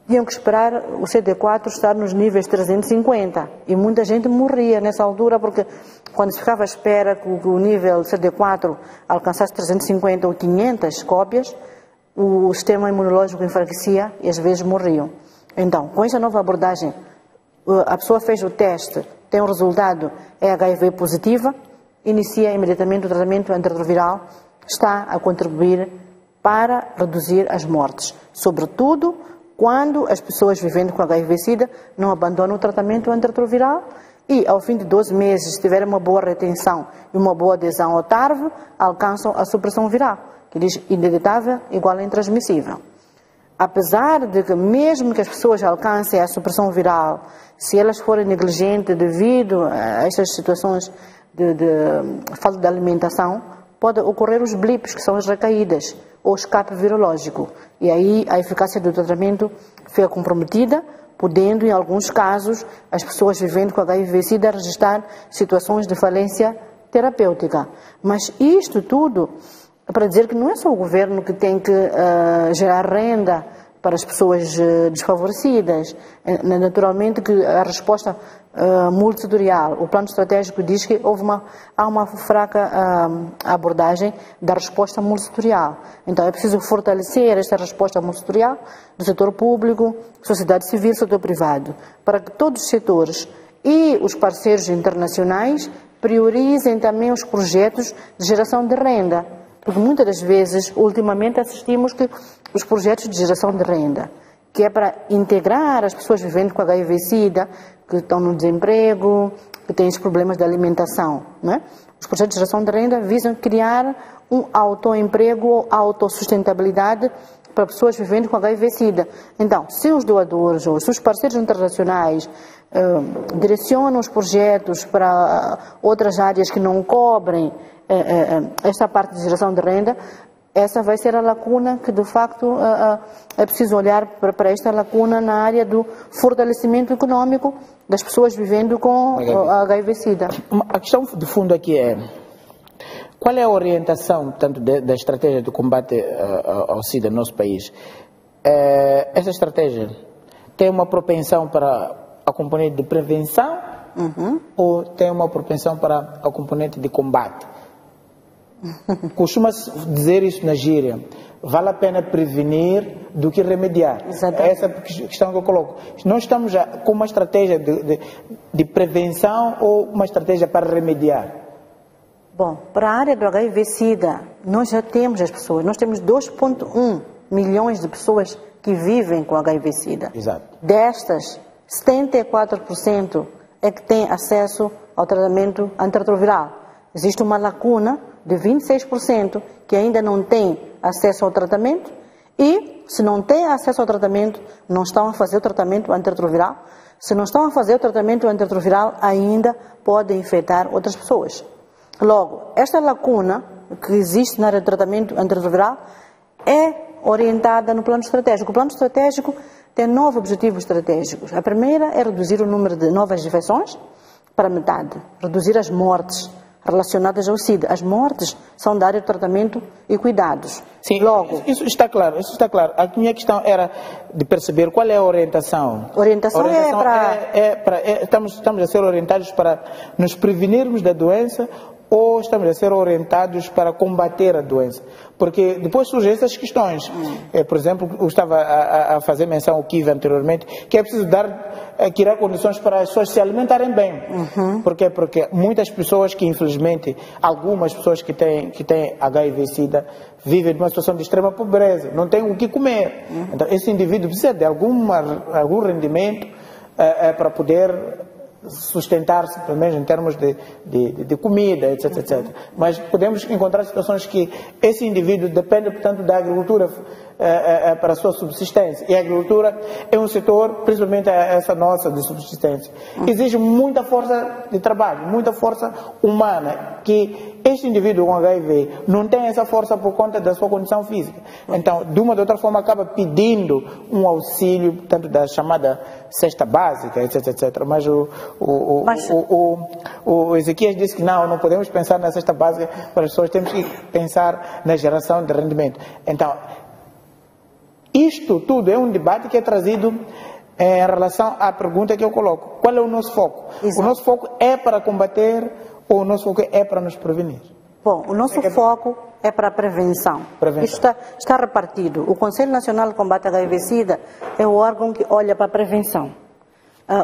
tinham que esperar o CD4 estar nos níveis 350 e muita gente morria nessa altura, porque quando se ficava à espera que o nível CD4 alcançasse 350 ou 500 cópias, o sistema imunológico enfraquecia e às vezes morriam. Então, com essa nova abordagem, a pessoa fez o teste, tem um resultado, é HIV positiva, inicia imediatamente o tratamento antirretroviral, está a contribuir para reduzir as mortes, sobretudo quando as pessoas vivendo com HIV-Sida não abandonam o tratamento antirretroviral e, ao fim de 12 meses, se tiverem uma boa retenção e uma boa adesão ao TARV, alcançam a supressão viral, que diz indetetável igual a intransmissível. Apesar de que, mesmo que as pessoas alcancem a supressão viral, se elas forem negligentes devido a estas situações de falta de alimentação, pode ocorrer os blips, que são as recaídas, ou escape virológico. E aí a eficácia do tratamento fica comprometida, podendo, em alguns casos, as pessoas vivendo com HIV-Sida registrar situações de falência terapêutica. Mas isto tudo é para dizer que não é só o governo que tem que gerar renda para as pessoas desfavorecidas. Naturalmente que a resposta multissetorial, o plano estratégico diz que há uma fraca abordagem da resposta multissetorial. Então é preciso fortalecer esta resposta multissetorial do setor público, sociedade civil e setor privado, para que todos os setores e os parceiros internacionais priorizem também os projetos de geração de renda. Porque muitas das vezes, ultimamente, assistimos que os projetos de geração de renda, que é para integrar as pessoas vivendo com HIV-Sida, que estão no desemprego, que têm os problemas de alimentação, não é? Os projetos de geração de renda visam criar um autoemprego ou autossustentabilidade para pessoas vivendo com HIV-Sida. Então, se os doadores ou se os parceiros internacionais direcionam os projetos para outras áreas que não cobrem esta parte de geração de renda, essa vai ser a lacuna que, de facto, é preciso olhar para esta lacuna na área do fortalecimento econômico das pessoas vivendo com HIV-Sida. A questão de fundo aqui é: qual é a orientação, tanto da estratégia de combate ao SIDA no nosso país? Essa estratégia tem uma propensão para a componente de prevenção ou tem uma propensão para a componente de combate? Costuma-se dizer isso na gíria: vale a pena prevenir do que remediar. Exatamente. Essa é a questão que eu coloco. Nós estamos já com uma estratégia de prevenção ou uma estratégia para remediar? Bom, para a área do HIV-Sida, nós já temos as pessoas, nós temos 2,1 milhões de pessoas que vivem com HIV-Sida. Exato. Destas, 74% é que têm acesso ao tratamento antirretroviral. Existe uma lacuna de 26% que ainda não tem acesso ao tratamento e, se não têm acesso ao tratamento, não estão a fazer o tratamento antirretroviral. Se não estão a fazer o tratamento antirretroviral, ainda podem infectar outras pessoas. Logo, esta lacuna que existe na área de tratamento antirretroviral é orientada no plano estratégico. O plano estratégico tem 9 objetivos estratégicos. A primeira é reduzir o número de novas infecções para metade, reduzir as mortes relacionadas ao SIDA. As mortes são da área de tratamento e cuidados. Sim, logo, isso está claro. A minha questão era de perceber qual é a orientação. Orientação estamos a ser orientados para nos prevenirmos da doença ou estamos a ser orientados para combater a doença? Porque depois surgem essas questões. Por exemplo, eu estava a fazer menção ao Kiva anteriormente, que é preciso criar condições para as pessoas se alimentarem bem. Porque muitas pessoas que, infelizmente, algumas pessoas que têm HIV-Sida vivem numa situação de extrema pobreza, não têm o que comer. Então, esse indivíduo precisa de algum rendimento para poder sustentar-se, pelo menos em termos de comida, etc, etc. Mas podemos encontrar situações que esse indivíduo depende, portanto, da agricultura para a sua subsistência. E a agricultura é um setor, principalmente essa nossa de subsistência, exige muita força de trabalho, muita força humana, que este indivíduo com HIV não tem essa força por conta da sua condição física. Então, de uma ou de outra forma, acaba pedindo um auxílio, portanto, da chamada cesta básica, etc, etc. Mas o Ezequias disse que não podemos pensar na cesta básica para as pessoas, temos que pensar na geração de rendimento. Então, isto tudo é um debate que é trazido em relação à pergunta que eu coloco. Qual é o nosso foco? Exato. O nosso foco é para combater ou o nosso foco é para nos prevenir? Bom, o nosso foco é para a prevenção. Isso está repartido. O Conselho Nacional de Combate à HIV-Sida é o órgão que olha para a prevenção.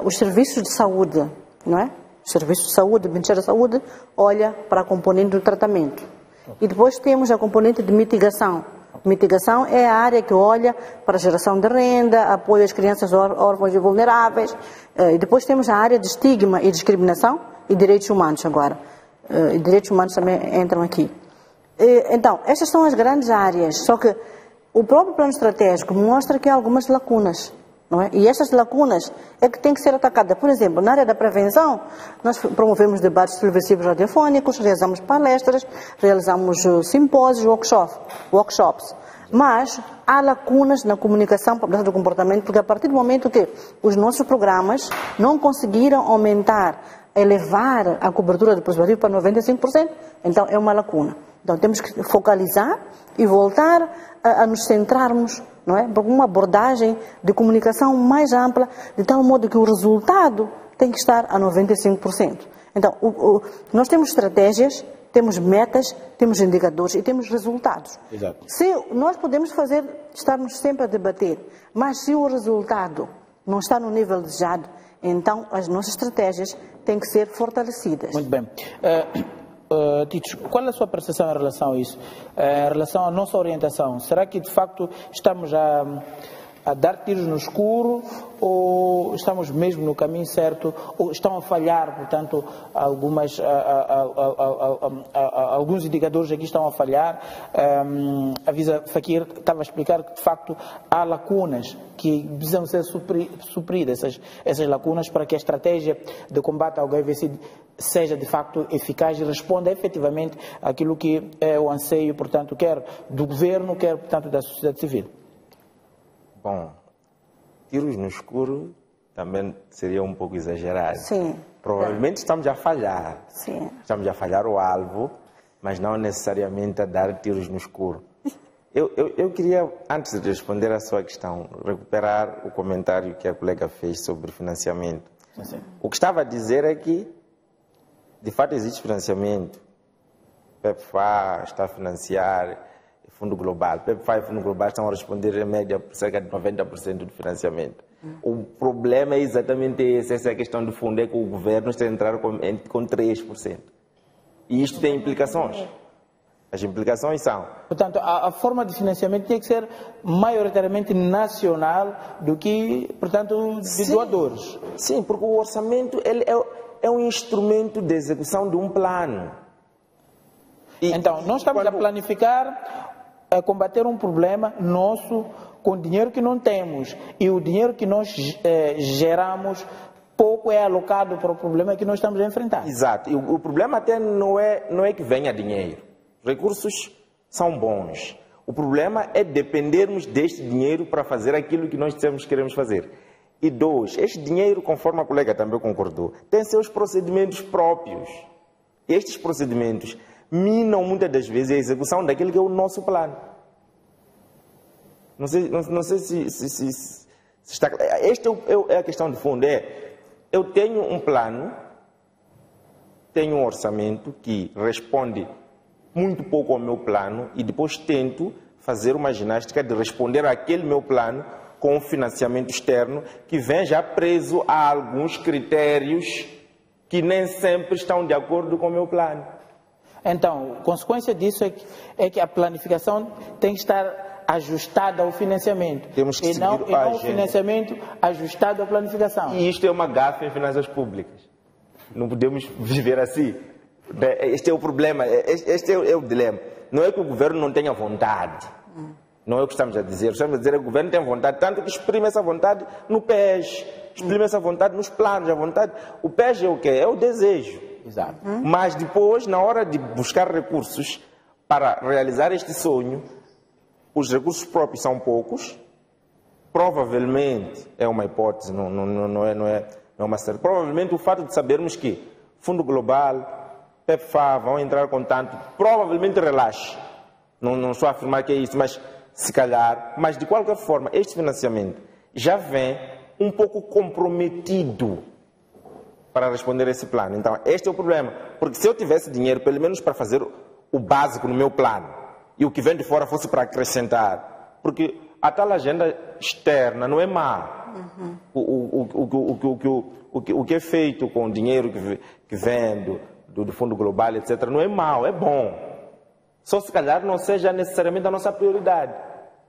Os serviços de saúde, não é? Os serviços de saúde, o Ministério da Saúde olha para a componente do tratamento. E depois temos a componente de mitigação. Mitigação é a área que olha para a geração de renda, apoio às crianças órfãos e vulneráveis. E depois temos a área de estigma e discriminação e direitos humanos agora. E direitos humanos também entram aqui. Então, estas são as grandes áreas, só que o próprio plano estratégico mostra que há algumas lacunas. não é? E estas lacunas é que têm que ser atacadas. Por exemplo, na área da prevenção, nós promovemos debates televisivos radiofónicos, realizamos palestras, realizamos simpósios, workshops. Mas há lacunas na comunicação do comportamento, porque a partir do momento que os nossos programas não conseguiram elevar a cobertura do preservativo para 95%, então é uma lacuna. Então temos que focalizar e voltar a nos centrarmos, não é, por uma abordagem de comunicação mais ampla, de tal modo que o resultado tem que estar a 95%. Então, nós temos estratégias, temos metas, temos indicadores e temos resultados. Exato. Se nós podemos estarmos sempre a debater, mas se o resultado não está no nível desejado, então as nossas estratégias têm que ser fortalecidas. Muito bem. Tito, qual é a sua percepção em relação a isso? Em relação à nossa orientação, será que de facto estamos a dar tiros no escuro ou estamos mesmo no caminho certo ou estão a falhar, portanto, alguns indicadores aqui estão a falhar? A Visa Fakir estava a explicar que de facto há lacunas que precisam ser supridas, essas lacunas, para que a estratégia de combate ao HIV/SIDA seja de facto eficaz e responda efetivamente àquilo que é o anseio, portanto, quer do governo, quer, portanto, da sociedade civil. Bom, tiros no escuro também seria um pouco exagerado. Sim. Provavelmente estamos a falhar. Sim. Estamos a falhar o alvo, mas não necessariamente a dar tiros no escuro. Eu queria, antes de responder à sua questão, recuperar o comentário que a colega fez sobre financiamento. Sim. O que estava a dizer é que, de fato, existe financiamento. O PEPFAR está a financiar Fundo Global. PEPFAR e Fundo Global estão a responder, em média, por cerca de 90% do financiamento. O problema é exatamente esse, essa é a questão do fundo, é que o governo está a entrar com 3%. E isto tem implicações. As implicações são... Portanto, a forma de financiamento tem que ser maioritariamente nacional do que, portanto, de doadores. Sim, porque o orçamento ele é um instrumento de execução de um plano. Então, nós estamos a planificar a combater um problema nosso com dinheiro que não temos, e o dinheiro que nós geramos pouco é alocado para o problema que nós estamos a enfrentar. Exato. E o problema até não é que venha dinheiro. Os recursos são bons. O problema é dependermos deste dinheiro para fazer aquilo que nós dissemos que queremos fazer. E dois, este dinheiro, conforme a colega também concordou, tem seus procedimentos próprios. Estes procedimentos minam muitas das vezes a execução daquilo que é o nosso plano. Não sei se está... Esta é a questão de fundo. Eu tenho um plano, tenho um orçamento que responde muito pouco ao meu plano e depois tento fazer uma ginástica de responder àquele meu plano com um financiamento externo que vem já preso a alguns critérios que nem sempre estão de acordo com o meu plano. Então, consequência disso é que a planificação tem que estar ajustada ao financiamento. Temos que e não o financiamento ajustado à planificação. E isto é uma gafe em finanças públicas. Não podemos viver assim. Este é o problema, este é o dilema. Não é que o governo não tenha vontade. Não é o que estamos a dizer. Estamos a dizer que o governo tem vontade, tanto que exprime essa vontade no PES, exprime essa vontade nos planos. O PES é o quê? É o desejo. Exato. Mas depois, na hora de buscar recursos para realizar este sonho, os recursos próprios são poucos. Provavelmente, é uma hipótese, não é uma certeza. Provavelmente o fato de sabermos que Fundo Global, PEPFAR vão entrar com tanto, provavelmente relaxe. Não estou a afirmar que é isso, mas se calhar. Mas de qualquer forma, este financiamento já vem um pouco comprometido para responder a esse plano. Então, este é o problema. Porque se eu tivesse dinheiro, pelo menos para fazer o básico no meu plano, e o que vem de fora fosse para acrescentar, porque a tal agenda externa não é má. O que é feito com o dinheiro que vem do Fundo Global, etc., não é mau, é bom. Só se calhar não seja necessariamente a nossa prioridade.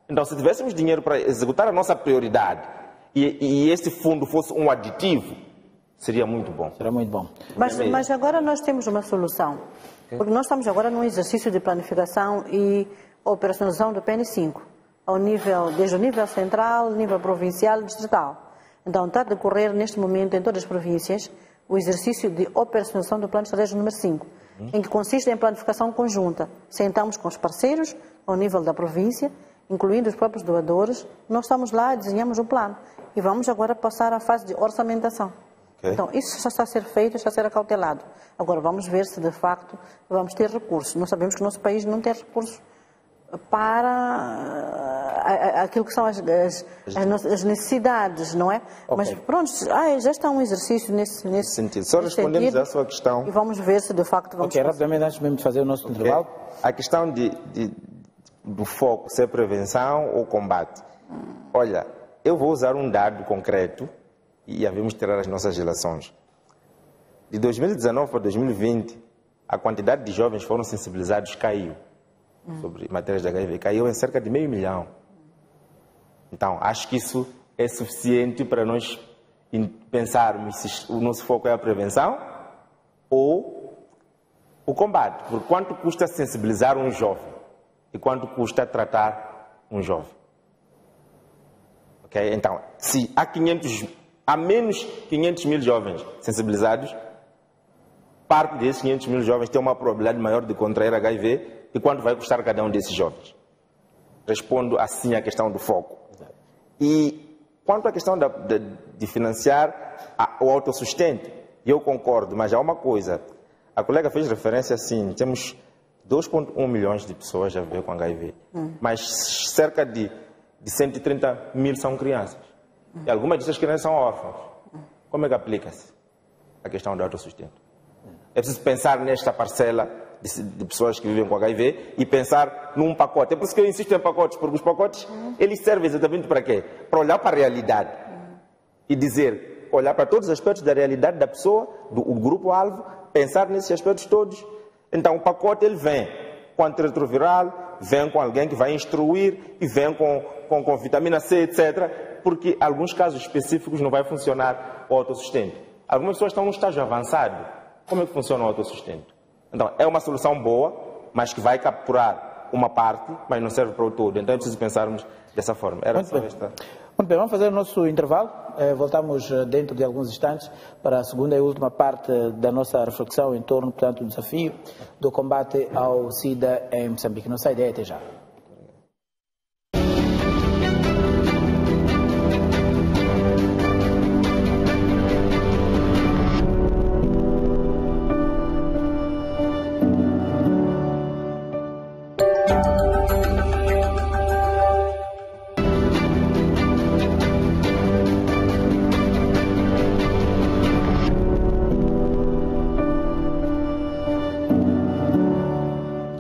Então, se tivéssemos dinheiro para executar a nossa prioridade e esse fundo fosse um aditivo, seria muito bom. Será muito bom. Mas agora nós temos uma solução. Porque nós estamos agora num exercício de planificação e operacionalização do PN5. desde o nível central, nível provincial e distrital. Então, está a decorrer neste momento em todas as províncias o exercício de operacionalização do Plano Estratégico número 5, em que consiste em planificação conjunta. Sentamos com os parceiros ao nível da província, incluindo os próprios doadores, nós estamos lá e desenhamos um plano. E vamos agora passar à fase de orçamentação. Okay. Então, isso já está a ser feito, está a ser acautelado. Agora, vamos ver se de facto vamos ter recursos. Nós sabemos que o nosso país não tem recursos para aquilo que são as necessidades, não é? Okay. Mas pronto, já está um exercício nesse sentido. Só respondemos à sua questão. E vamos ver se de facto vamos... Ok, rapidamente, antes mesmo de fazer o nosso intervalo. A questão do foco, se é prevenção ou combate. Olha, eu vou usar um dado concreto e havemos de tirar as nossas relações. De 2019 para 2020, a quantidade de jovens que foram sensibilizados caiu sobre matérias de HIV, caiu em cerca de 500 mil. Então, acho que isso é suficiente para nós pensarmos se o nosso foco é a prevenção ou o combate. Por quanto custa sensibilizar um jovem e quanto custa tratar um jovem. Okay? Então, se há menos 500 mil jovens sensibilizados, parte desses 500 mil jovens tem uma probabilidade maior de contrair HIV. E quanto vai custar cada um desses jovens? Respondo assim à questão do foco. E quanto à questão de financiar o autossustento, eu concordo, mas há uma coisa. A colega fez referência assim, temos 2,1 milhões de pessoas a viver com HIV, mas cerca de 130 mil são crianças. E algumas dessas crianças são órfãos. Como é que aplica-se a questão do autossustento? É preciso pensar nesta parcela de pessoas que vivem com HIV e pensar num pacote. É por isso que eu insisto em pacotes, porque os pacotes, eles servem exatamente para quê? Para olhar para a realidade e dizer, olhar para todos os aspectos da realidade da pessoa, do grupo-alvo, pensar nesses aspectos todos. Então o pacote, ele vem com antirretroviral, vem com alguém que vai instruir e vem com vitamina C, etc. Porque em alguns casos específicos não vai funcionar o autossustento. Algumas pessoas estão num estágio avançado. Como é que funciona o autossustento? Então, é uma solução boa, mas que vai capturar uma parte, mas não serve para o todo. Então, é preciso pensarmos dessa forma. Muito bem, vamos fazer o nosso intervalo. Voltamos dentro de alguns instantes para a segunda e última parte da nossa reflexão em torno, portanto, do desafio do combate ao SIDA em Moçambique. Não sai daí, até já.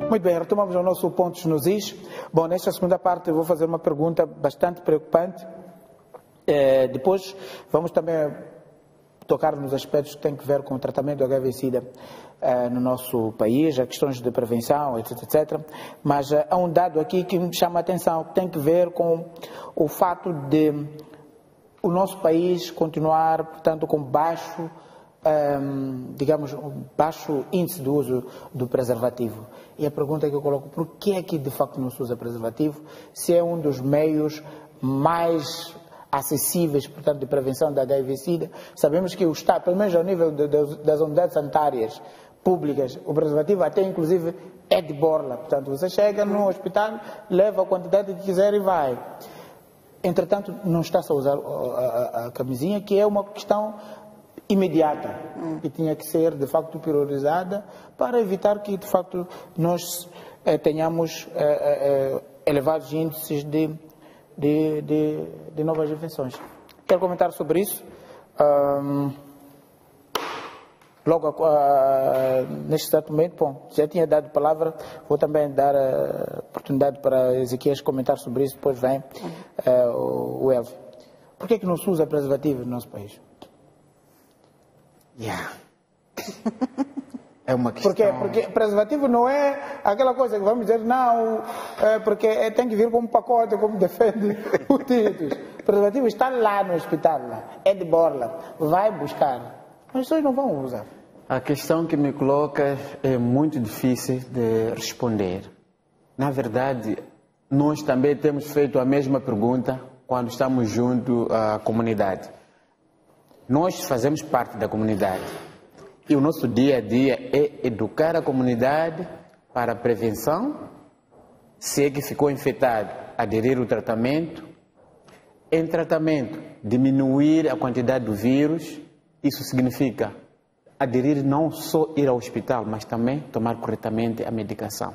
Muito bem, retomamos o nosso Pontos nos Is. Bom, nesta segunda parte eu vou fazer uma pergunta bastante preocupante. Depois vamos também tocar nos aspectos que têm a ver com o tratamento do HIV-Sida no nosso país, as questões de prevenção, etc, etc. Mas há um dado aqui que me chama a atenção, que tem a ver com o fato de o nosso país continuar, portanto, com baixo índice de uso do preservativo. E a pergunta que eu coloco, por que é que de facto não se usa preservativo, se é um dos meios mais acessíveis, portanto, de prevenção da HIV-Sida? Sabemos que o Estado, pelo menos ao nível das unidades sanitárias públicas, o preservativo até inclusive é de borla. Portanto, você chega no hospital, leva a quantidade que quiser e vai. Entretanto, não está-se a usar a camisinha, que é uma questão imediata, que tinha que ser de facto priorizada para evitar que de facto nós tenhamos elevados índices de novas infecções. Quero comentar sobre isso. Logo neste exato momento, bom, já tinha dado palavra, vou também dar a oportunidade para Ezequias comentar sobre isso, depois vem o Elvio. Por que é que não se usa preservativo no nosso país? É uma questão... Porque preservativo não é aquela coisa que vamos dizer, não, porque tem que vir como pacote, como defende o título. Preservativo está lá no hospital, lá, é de borla, vai buscar. As pessoas não vão usar. A questão que me coloca é muito difícil de responder. Na verdade, nós também temos feito a mesma pergunta quando estamos junto à comunidade. Nós fazemos parte da comunidade e o nosso dia a dia é educar a comunidade para a prevenção, se é que ficou infectado, aderir ao tratamento, em tratamento, diminuir a quantidade do vírus. Isso significa aderir, não só ir ao hospital, mas também tomar corretamente a medicação.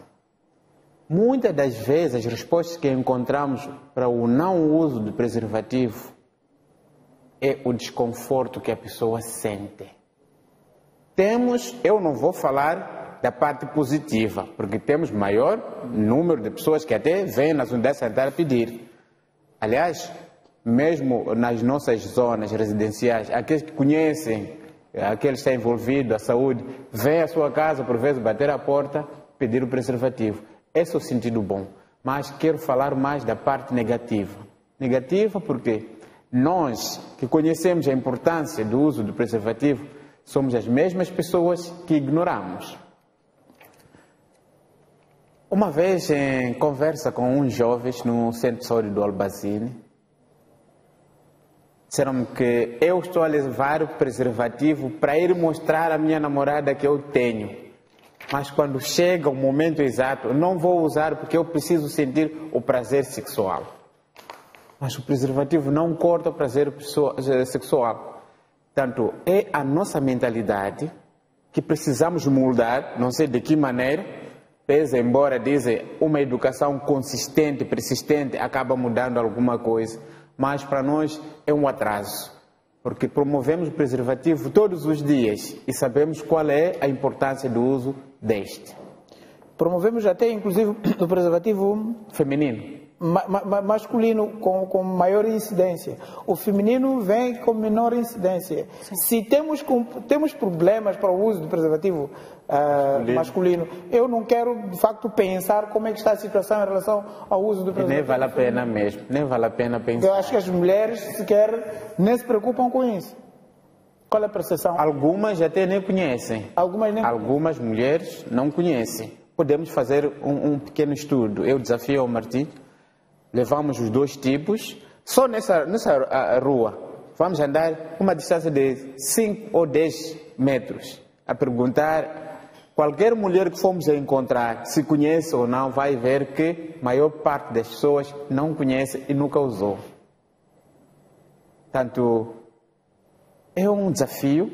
Muitas das vezes as respostas que encontramos para o não uso do preservativo é o desconforto que a pessoa sente. Eu não vou falar da parte positiva, porque temos maior número de pessoas que até vêm nas unidades sanitárias pedir. Aliás, mesmo nas nossas zonas residenciais, aqueles que conhecem, aqueles que estão envolvidos, a saúde, vêm à sua casa, por vezes, bater a porta, pedir o preservativo. Esse é o sentido bom. Mas quero falar mais da parte negativa. Negativa porque nós que conhecemos a importância do uso do preservativo, somos as mesmas pessoas que ignoramos. Uma vez, em conversa com uns jovens no Centro de Saúde do Albazine, disseram-me que eu estou a levar o preservativo para ir mostrar à minha namorada que eu tenho. Mas quando chega o momento exato, eu não vou usar porque eu preciso sentir o prazer sexual. Mas o preservativo não corta o prazer sexual. Portanto, é a nossa mentalidade que precisamos mudar, não sei de que maneira, pese embora dizem uma educação consistente, persistente, acaba mudando alguma coisa. Mas para nós é um atraso, porque promovemos o preservativo todos os dias e sabemos qual é a importância do uso deste. Promovemos até, inclusive, o preservativo Feminino. Masculino com maior incidência. O feminino vem com menor incidência. Sim. Se temos problemas para o uso do preservativo masculino, eu não quero, de facto, pensar como é que está a situação em relação ao uso do preservativo. Nem vale a pena mesmo, nem vale a pena pensar. Eu acho que as mulheres sequer nem se preocupam com isso. Qual é a percepção? Algumas até nem conhecem. Algumas mulheres não conhecem. Podemos fazer um pequeno estudo. Eu desafio ao Martim. Levamos os dois tipos, só nessa rua, vamos andar uma distância de 5 ou 10 metros, a perguntar, qualquer mulher que fomos a encontrar, se conhece ou não, vai ver que a maior parte das pessoas não conhece e nunca usou. Portanto, é um desafio,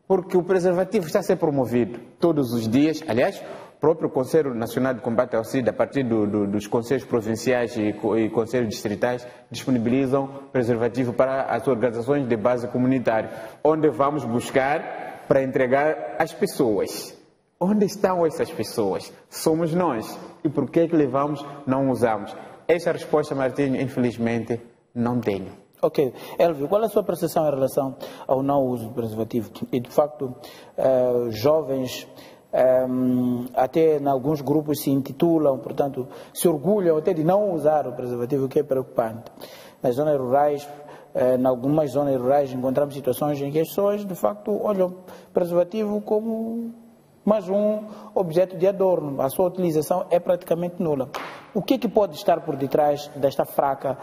porque o preservativo está a ser promovido todos os dias, aliás, o próprio Conselho Nacional de Combate ao SIDA, a partir dos conselhos provinciais e conselhos distritais, disponibilizam preservativo para as organizações de base comunitária, onde vamos buscar para entregar às pessoas. Onde estão essas pessoas? Somos nós. E por que levamos, não usamos? Essa resposta, Martinho, infelizmente, não tenho. Ok. Elvio, qual é a sua percepção em relação ao não uso do preservativo? E, de facto, jovens... até em alguns grupos se intitulam, portanto, se orgulham até de não usar o preservativo, o que é preocupante. Nas zonas rurais, em algumas zonas rurais, encontramos situações em que as pessoas, de facto, olham o preservativo como mais um objeto de adorno. A sua utilização é praticamente nula. O que é que pode estar por detrás desta fraca,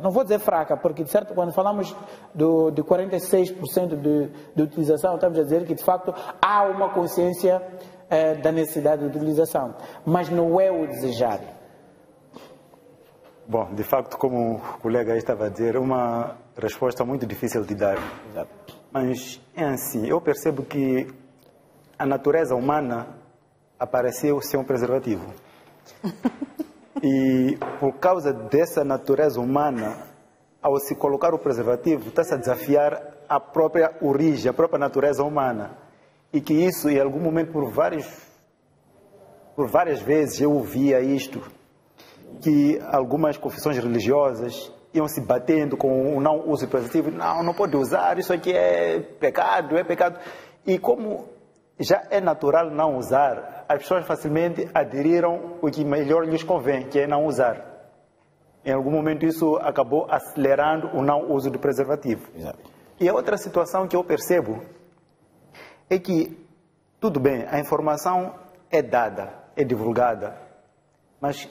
não vou dizer fraca, porque de certo, quando falamos de 46% de utilização, estamos a dizer que de facto há uma consciência da necessidade de utilização, mas não é o desejar. Bom, de facto, como o colega aí estava a dizer, é uma resposta muito difícil de dar. Exato. Mas é assim, eu percebo que a natureza humana apareceu sem um preservativo. E por causa dessa natureza humana, ao se colocar o preservativo, está-se a desafiar a própria origem, a própria natureza humana. E que isso, em algum momento, por várias vezes, eu ouvia isto, que algumas confissões religiosas iam se batendo com o não uso do preservativo. Não pode usar, isso aqui é pecado, é pecado. E como já é natural não usar, as pessoas facilmente aderiram o que melhor lhes convém, que é não usar. Em algum momento isso acabou acelerando o não uso do preservativo. Exato. E a outra situação que eu percebo é que, tudo bem, a informação é dada, é divulgada, mas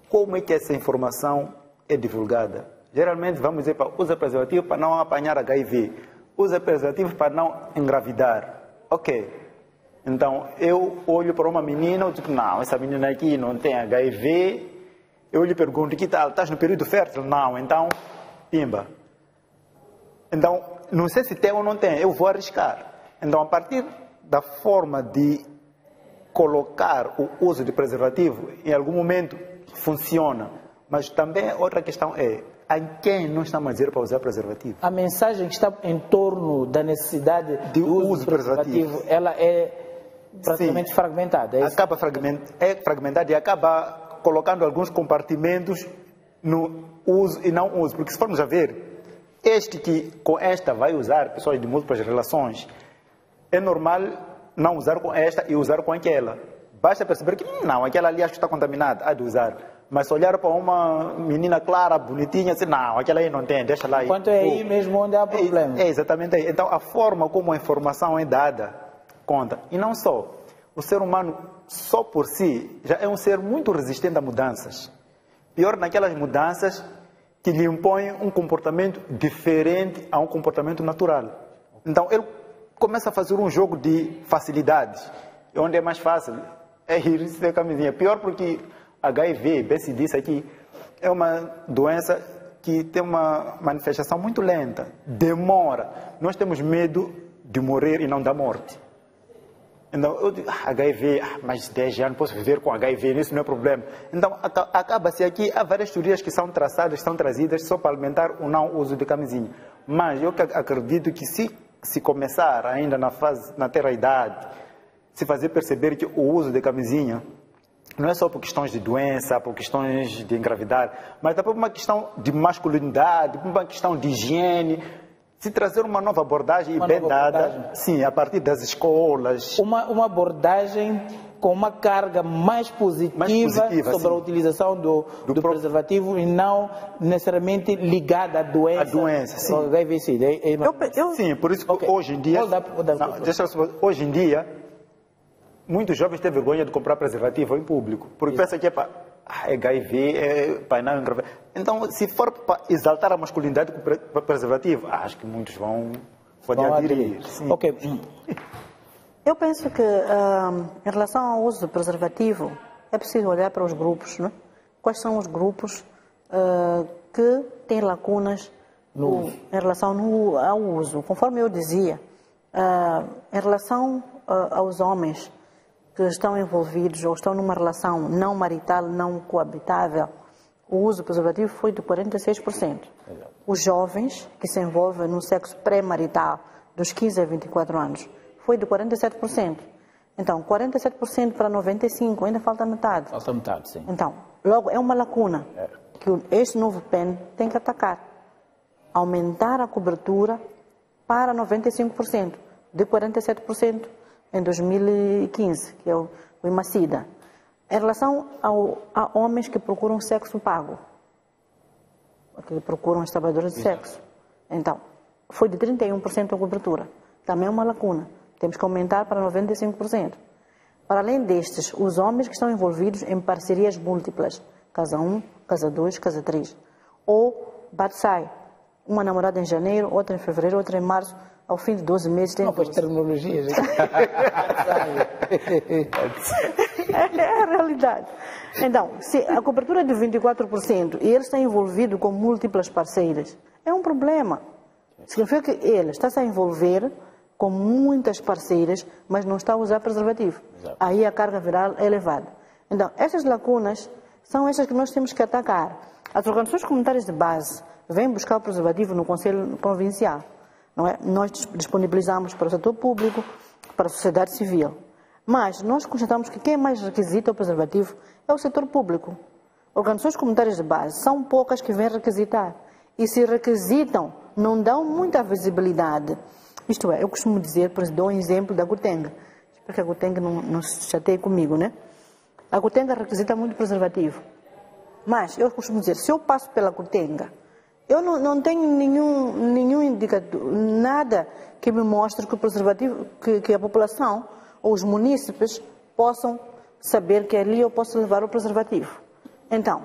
como é que essa informação é divulgada? Geralmente vamos dizer para usa preservativo para não apanhar HIV, usa preservativo para não engravidar. Ok. Então eu olho para uma menina e digo, não, essa menina aqui não tem HIV. Eu lhe pergunto, que tal? Estás no período fértil? Não, então, pimba. Então, não sei se tem ou não tem, eu vou arriscar. Então, a partir da forma de colocar o uso de preservativo, em algum momento funciona. Mas também outra questão é, a quem não estamos a dizer para usar preservativo? A mensagem que está em torno da necessidade de uso de preservativo, ela é praticamente fragmentada. É acaba fragmentada e acaba colocando alguns compartimentos no uso e não uso. Porque se formos a ver, este que com esta vai usar pessoas de múltiplas relações, é normal não usar com esta e usar com aquela. Basta perceber que não, aquela ali acho que está contaminada, há de usar. Mas se olhar para uma menina clara, bonitinha, assim, não, aquela aí não tem, deixa lá. Enquanto é aí mesmo onde há problema. É exatamente aí. Então a forma como a informação é dada conta. E não só. O ser humano, só por si, já é um ser muito resistente a mudanças. Pior naquelas mudanças que lhe impõem um comportamento diferente a um comportamento natural. Então ele começa a fazer um jogo de facilidades. Onde é mais fácil é ir sem camisinha. Pior porque HIV, bem se disse aqui, é uma doença que tem uma manifestação muito lenta, demora. Nós temos medo de morrer e não da morte. Então, eu digo, HIV, mais 10 anos, posso viver com HIV, isso não é problema. Então, acaba-se aqui, há várias teorias que são traçadas, são trazidas só para alimentar o não uso de camisinha. Mas eu acredito que se começar ainda na terra-idade, se fazer perceber que o uso de camisinha não é só por questões de doença, por questões de engravidar, mas também por uma questão de masculinidade, por uma questão de higiene. Se trazer uma nova abordagem bem dada, sim, a partir das escolas. Uma abordagem com uma carga mais positiva sobre a utilização do preservativo e não necessariamente ligada à doença. A doença, sim. HIV-Sida. Sim, por isso que hoje em dia, hoje em dia, muitos jovens têm vergonha de comprar preservativo em público, porque pensam que é para HIV, é para não engravidar. Então, se for para exaltar a masculinidade com preservativo, acho que muitos vão aderir. Ok. Eu penso que, em relação ao uso do preservativo, é preciso olhar para os grupos, né? Quais são os grupos que têm lacunas em relação ao uso. Conforme eu dizia, em relação aos homens que estão envolvidos ou estão numa relação não marital, não coabitável, o uso do preservativo foi de 46%. Os jovens que se envolvem no sexo pré-marital, dos 15 a 24 anos, foi de 47%. Então, 47% para 95%, ainda falta metade. Falta metade, sim. Então, logo, é uma lacuna que este novo PEN tem que atacar. Aumentar a cobertura para 95%, de 47% em 2015, que é o Imacida. Em relação a homens que procuram sexo pago, que procuram os trabalhadores de sexo, então, foi de 31% a cobertura. Também é uma lacuna. Temos que aumentar para 95%. Para além destes, os homens que estão envolvidos em parcerias múltiplas, casa 1, casa 2, casa 3, ou bate-sai, uma namorada em janeiro, outra em fevereiro, outra em março, ao fim de 12 meses tem... Não, pois terminologias. É a realidade. Então, se a cobertura é de 24% e ele está envolvido com múltiplas parceiras, é um problema. Significa que ele está a envolver com muitas parceiras, mas não está a usar preservativo. Exato. Aí a carga viral é elevada. Então, essas lacunas são essas que nós temos que atacar. As organizações comunitárias de base vêm buscar o preservativo no Conselho Provincial. Não é? Nós disponibilizamos para o setor público, para a sociedade civil. Mas nós constatamos que quem mais requisita o preservativo é o setor público. Organizações comunitárias de base são poucas que vêm requisitar. E se requisitam, não dão muita visibilidade. Isto é, eu costumo dizer, por exemplo, dou um exemplo da Gutenga. Espero que a Gutenga não se chateie comigo, né? A Gutenga requisita muito preservativo. Mas eu costumo dizer, se eu passo pela Gutenga, eu não tenho nenhum indicador, nada que me mostre que o preservativo, que a população ou os munícipes possam saber que ali eu posso levar o preservativo. Então,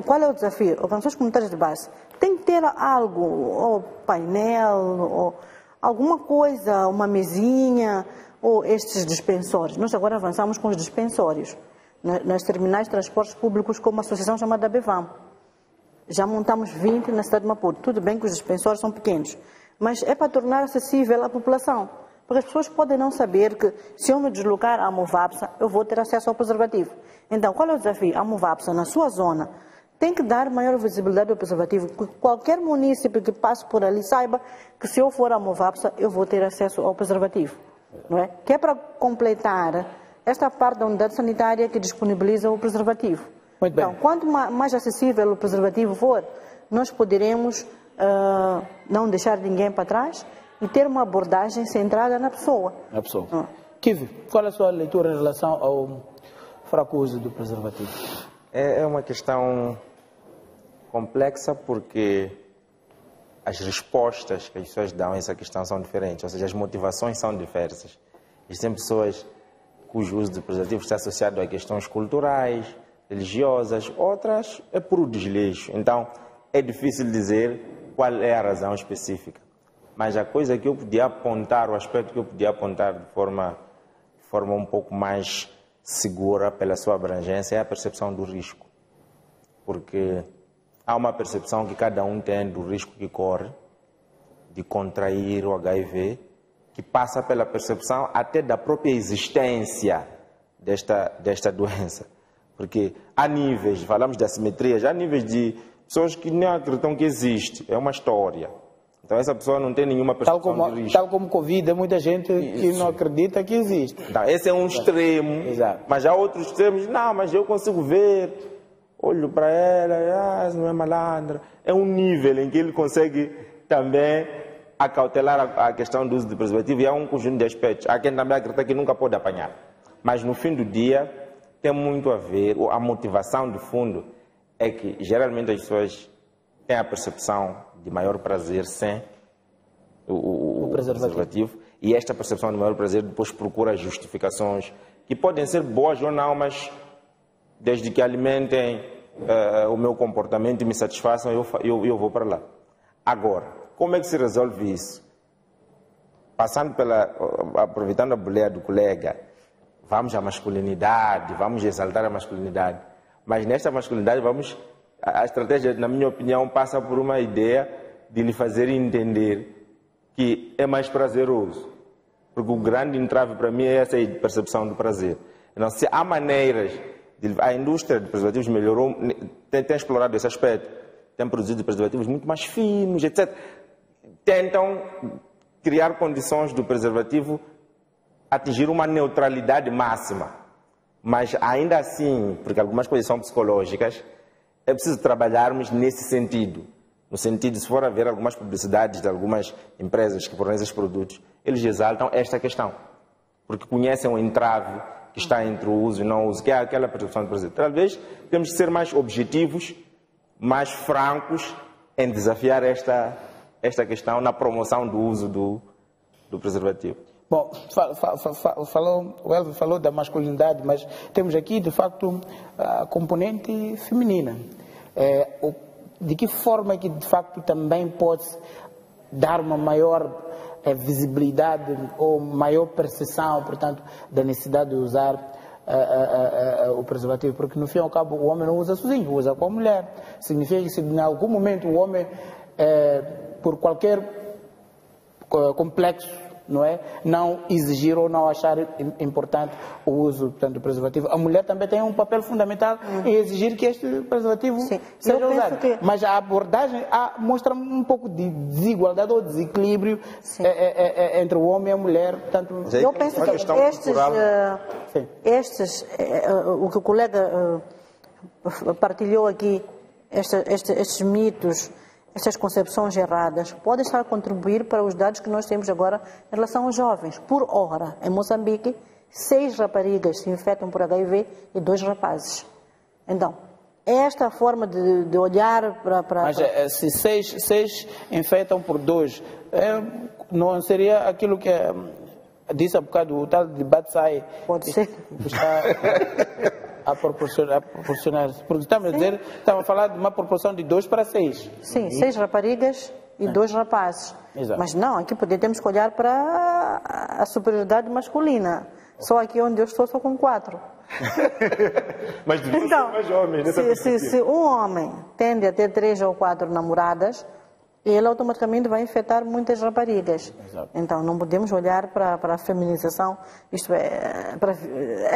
qual é o desafio? Organizações comunitárias de base tem que ter algo, ou painel, ou alguma coisa, uma mesinha, ou estes dispensórios. Nós agora avançamos com os dispensórios nas terminais de transportes públicos com uma associação chamada BEVAM. Já montamos 20 na cidade de Maputo. Tudo bem que os dispensórios são pequenos, mas é para tornar acessível à população. Porque as pessoas podem não saber que se eu me deslocar à Movapsa, eu vou ter acesso ao preservativo. Então, qual é o desafio? A Movapsa, na sua zona, tem que dar maior visibilidade ao preservativo. Que qualquer município que passe por ali saiba que se eu for à Movapsa, eu vou ter acesso ao preservativo. Não é? Que é para completar esta parte da unidade sanitária que disponibiliza o preservativo. Muito bem. Então, quanto mais acessível o preservativo for, nós poderemos não deixar ninguém para trás e ter uma abordagem centrada na pessoa. Na pessoa. Kivi, qual é a sua leitura em relação ao fraco uso do preservativo? É uma questão complexa porque as respostas que as pessoas dão a essa questão são diferentes, ou seja, as motivações são diversas. Existem pessoas cujo uso de preservativo está associado a questões culturais, religiosas, outras é puro desleixo. Então, é difícil dizer qual é a razão específica. Mas a coisa que eu podia apontar, o aspecto que eu podia apontar de forma um pouco mais segura pela sua abrangência é a percepção do risco. Porque há uma percepção que cada um tem do risco que corre de contrair o HIV, que passa pela percepção até da própria existência desta doença. Porque há níveis, falamos de assimetrias, há níveis de pessoas que nem acreditam que existe, é uma história. Então essa pessoa não tem nenhuma percepção de risco. Tal como Covid, muita gente que não acredita que existe. Então, esse é um extremo, Exato. Mas há outros extremos, não, mas eu consigo ver, olho para ela, não é malandra. É um nível em que ele consegue também acautelar a questão do uso de preservativo e há um conjunto de aspectos. Há quem também acredita que nunca pode apanhar. Mas no fim do dia, tem muito a ver, a motivação de fundo é que geralmente as pessoas têm a percepção de maior prazer sem o preservativo e esta percepção de maior prazer depois procura justificações que podem ser boas ou não, mas desde que alimentem o meu comportamento e me satisfaçam, eu vou para lá. Agora, como é que se resolve isso? Aproveitando a boleia do colega, vamos à masculinidade, vamos exaltar a masculinidade. Mas nesta masculinidade, a estratégia, na minha opinião, passa por uma ideia de lhe fazer entender que é mais prazeroso. Porque o grande entrave para mim é essa percepção do prazer. Então, se há maneiras, a indústria de preservativos melhorou, tem explorado esse aspecto, tem produzido preservativos muito mais finos, etc. Tentam criar condições do preservativo atingir uma neutralidade máxima. Mas ainda assim, porque algumas coisas são psicológicas, é preciso trabalharmos nesse sentido. No sentido, se for haver algumas publicidades de algumas empresas que fornecem esses produtos, eles exaltam esta questão. Porque conhecem o entrave que está entre o uso e não uso, que é aquela percepção de prazer. Talvez temos que ser mais objetivos, mais francos em desafiar esta questão na promoção do uso do preservativo. Bom, o Elvio falou da masculinidade, mas temos aqui, de facto, a componente feminina. De que forma que, de facto, também pode dar uma maior visibilidade ou maior percepção, portanto, da necessidade de usar o preservativo? Porque, no fim e ao cabo, o homem não usa sozinho, usa com a mulher. Significa que, se em algum momento o homem, por qualquer complexo, não é? Não exigir ou não achar importante o uso, portanto, do preservativo. A mulher também tem um papel fundamental em exigir que este preservativo seja usado. Mas a abordagem mostra um pouco de desigualdade ou desequilíbrio entre o homem e a mulher. Portanto, eu penso que o que o colega partilhou aqui, estes mitos, estas concepções erradas podem estar a contribuir para os dados que nós temos agora em relação aos jovens. Por hora, em Moçambique, 6 raparigas se infectam por HIV e 2 rapazes. Então, esta a forma de olhar para... Mas se 6 infectam por 2, não seria aquilo que disse há bocado, o tal debate sai... Pode ser. a proporcionar, porque estamos a falar de uma proporção de 2 para 6. Sim, 6 raparigas e 2 rapazes. Exato. Mas não, aqui temos que olhar para a superioridade masculina. Só aqui onde eu estou, só com 4. Mas devia ser mais homem, se um homem tende a ter 3 ou 4 namoradas, ele automaticamente vai infectar muitas raparigas. Exato. Então não podemos olhar para a feminização, isto é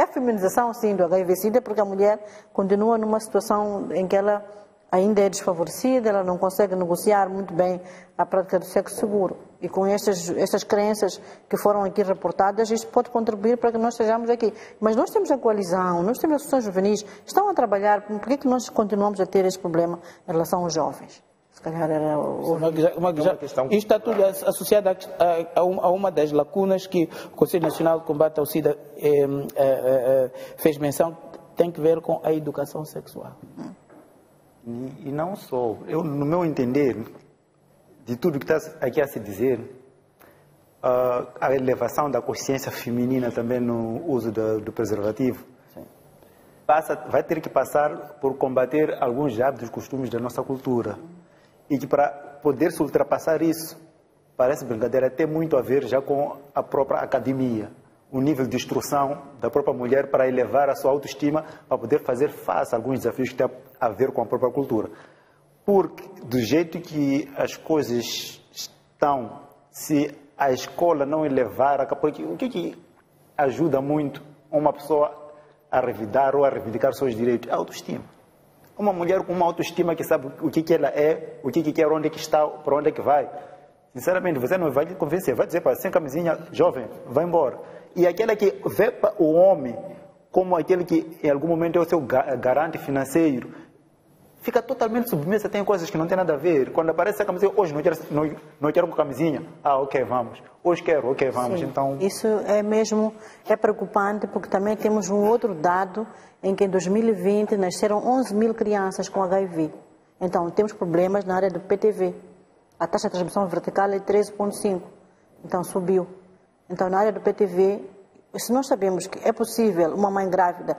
a feminização sim do HIV-Sida, porque a mulher continua numa situação em que ela ainda é desfavorecida, ela não consegue negociar muito bem a prática do sexo seguro. E com estas crenças que foram aqui reportadas, isto pode contribuir para que nós estejamos aqui. Mas nós temos a coalizão, nós temos as associações juvenis, estão a trabalhar, por que nós continuamos a ter esse problema em relação aos jovens? Se calhar era Isto está tudo associado a uma das lacunas que o Conselho Nacional de Combate ao SIDA fez menção, tem que ver com a educação sexual. E não só. No meu entender, de tudo que está aqui a se dizer, a elevação da consciência feminina também no uso do preservativo vai ter que passar por combater alguns hábitos e costumes da nossa cultura. E que para poder se ultrapassar isso, parece brincadeira, tem muito a ver já com a própria academia. O nível de instrução da própria mulher para elevar a sua autoestima, para poder fazer face a alguns desafios que têm a ver com a própria cultura. Porque do jeito que as coisas estão, se a escola não elevar, porque o que ajuda muito uma pessoa a revidar ou a reivindicar seus direitos? A autoestima. Uma mulher com uma autoestima que sabe o que ela é, o que quer, onde é que está, para onde é que vai. Sinceramente, você não vai lhe convencer, vai dizer para sem camisinha, jovem, vai embora. E aquela que vê o homem como aquele que em algum momento é o seu garante financeiro, fica totalmente submissa, tem coisas que não tem nada a ver. Quando aparece a camisinha, hoje não quero com camisinha, ok, vamos. Hoje quero, ok, vamos. Sim, então... Isso é preocupante, porque também temos um outro dado em que em 2020 nasceram 11 mil crianças com HIV. Então temos problemas na área do PTV. A taxa de transmissão vertical é 13,5, então subiu. Então na área do PTV, se nós sabemos que é possível uma mãe grávida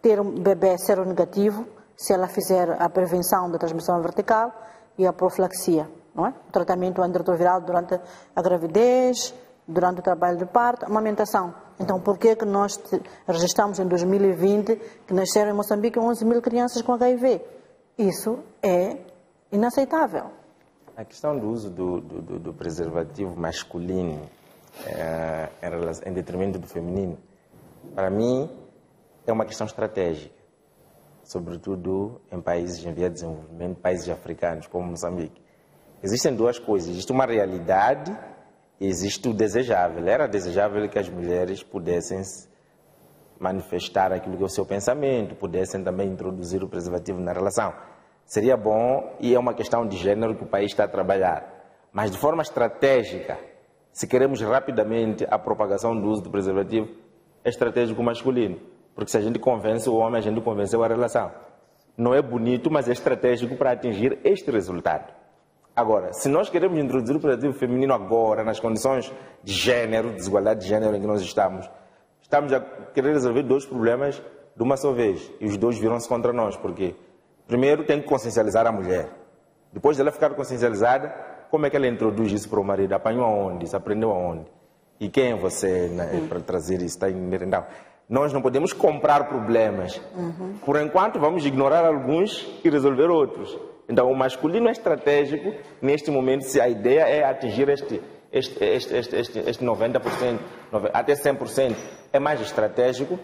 ter um bebê seronegativo, se ela fizer a prevenção da transmissão vertical e a profilaxia, não é? O tratamento antirretroviral durante a gravidez, durante o trabalho de parto, a amamentação. Então, por que nós registramos em 2020 que nasceram em Moçambique 11 mil crianças com HIV? Isso é inaceitável. A questão do uso do preservativo masculino em detrimento do feminino, para mim, é uma questão estratégica, sobretudo em países em via de desenvolvimento, países africanos como Moçambique. Existem duas coisas, existe uma realidade e existe o desejável. Era desejável que as mulheres pudessem manifestar aquilo que é o seu pensamento, pudessem também introduzir o preservativo na relação. Seria bom, e é uma questão de gênero que o país está a trabalhar. Mas de forma estratégica, se queremos rapidamente a propagação do uso do preservativo, é estratégico masculino. Porque se a gente convence o homem, a gente convenceu a relação. Não é bonito, mas é estratégico para atingir este resultado. Agora, se nós queremos introduzir o preservativo feminino agora, nas condições de gênero, desigualdade de gênero em que nós estamos a querer resolver dois problemas de uma só vez. E os dois viram-se contra nós. Porque, primeiro, tem que consciencializar a mulher. Depois dela ficar consciencializada, como é que ela introduz isso para o marido? Apanhou aonde? Isso aprendeu aonde? E quem é você, né, para trazer isso? Então, nós não podemos comprar problemas. Por enquanto, vamos ignorar alguns e resolver outros. Então, o masculino é estratégico neste momento, se a ideia é atingir este 90%, até 100%, é mais estratégico.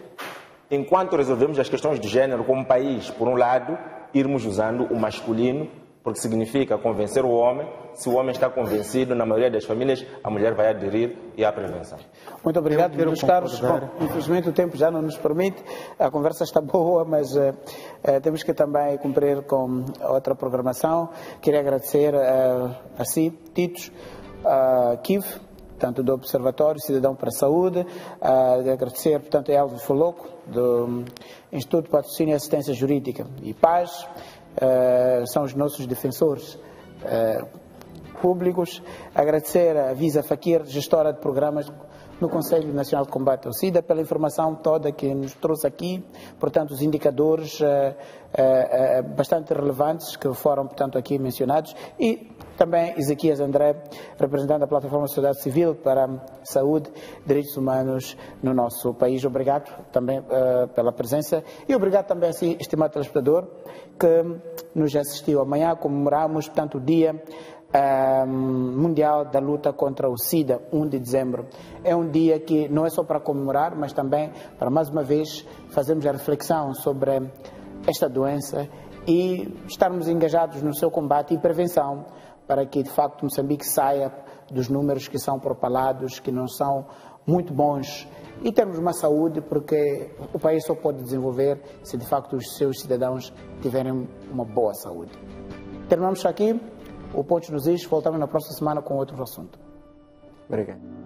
Enquanto resolvemos as questões de gênero como país, por um lado, irmos usando o masculino, porque significa convencer o homem. Se o homem está convencido, na maioria das famílias, a mulher vai aderir e à prevenção. Muito obrigado, meus caros. Bom, infelizmente o tempo já não nos permite, a conversa está boa, mas temos que também cumprir com outra programação. Queria agradecer a si, Titos, a Kiv, tanto do Observatório Cidadão para a Saúde, agradecer, portanto, a Elvis Foloco, do Instituto de Patrocínio e Assistência Jurídica e Paz, são os nossos defensores. públicos, agradecer a Visa Fakir, gestora de programas no Conselho Nacional de Combate ao SIDA, pela informação toda que nos trouxe aqui, portanto, os indicadores bastante relevantes que foram, portanto, aqui mencionados, e também Ezequias André, representante da Plataforma Sociedade Civil para a Saúde e Direitos Humanos no nosso país. Obrigado também pela presença e obrigado também a si, estimado telespectador, que nos assistiu. Amanhã comemoramos, portanto, o Dia Mundial da Luta contra o SIDA, 1 de dezembro. É um dia que não é só para comemorar, mas também para, mais uma vez, fazermos a reflexão sobre esta doença e estarmos engajados no seu combate e prevenção, para que, de facto, Moçambique saia dos números que são propalados, que não são muito bons, e termos uma saúde, porque o país só pode desenvolver se, de facto, os seus cidadãos tiverem uma boa saúde. Terminamos aqui o Pontos nos Is, voltamos na próxima semana com outro assunto. Obrigado.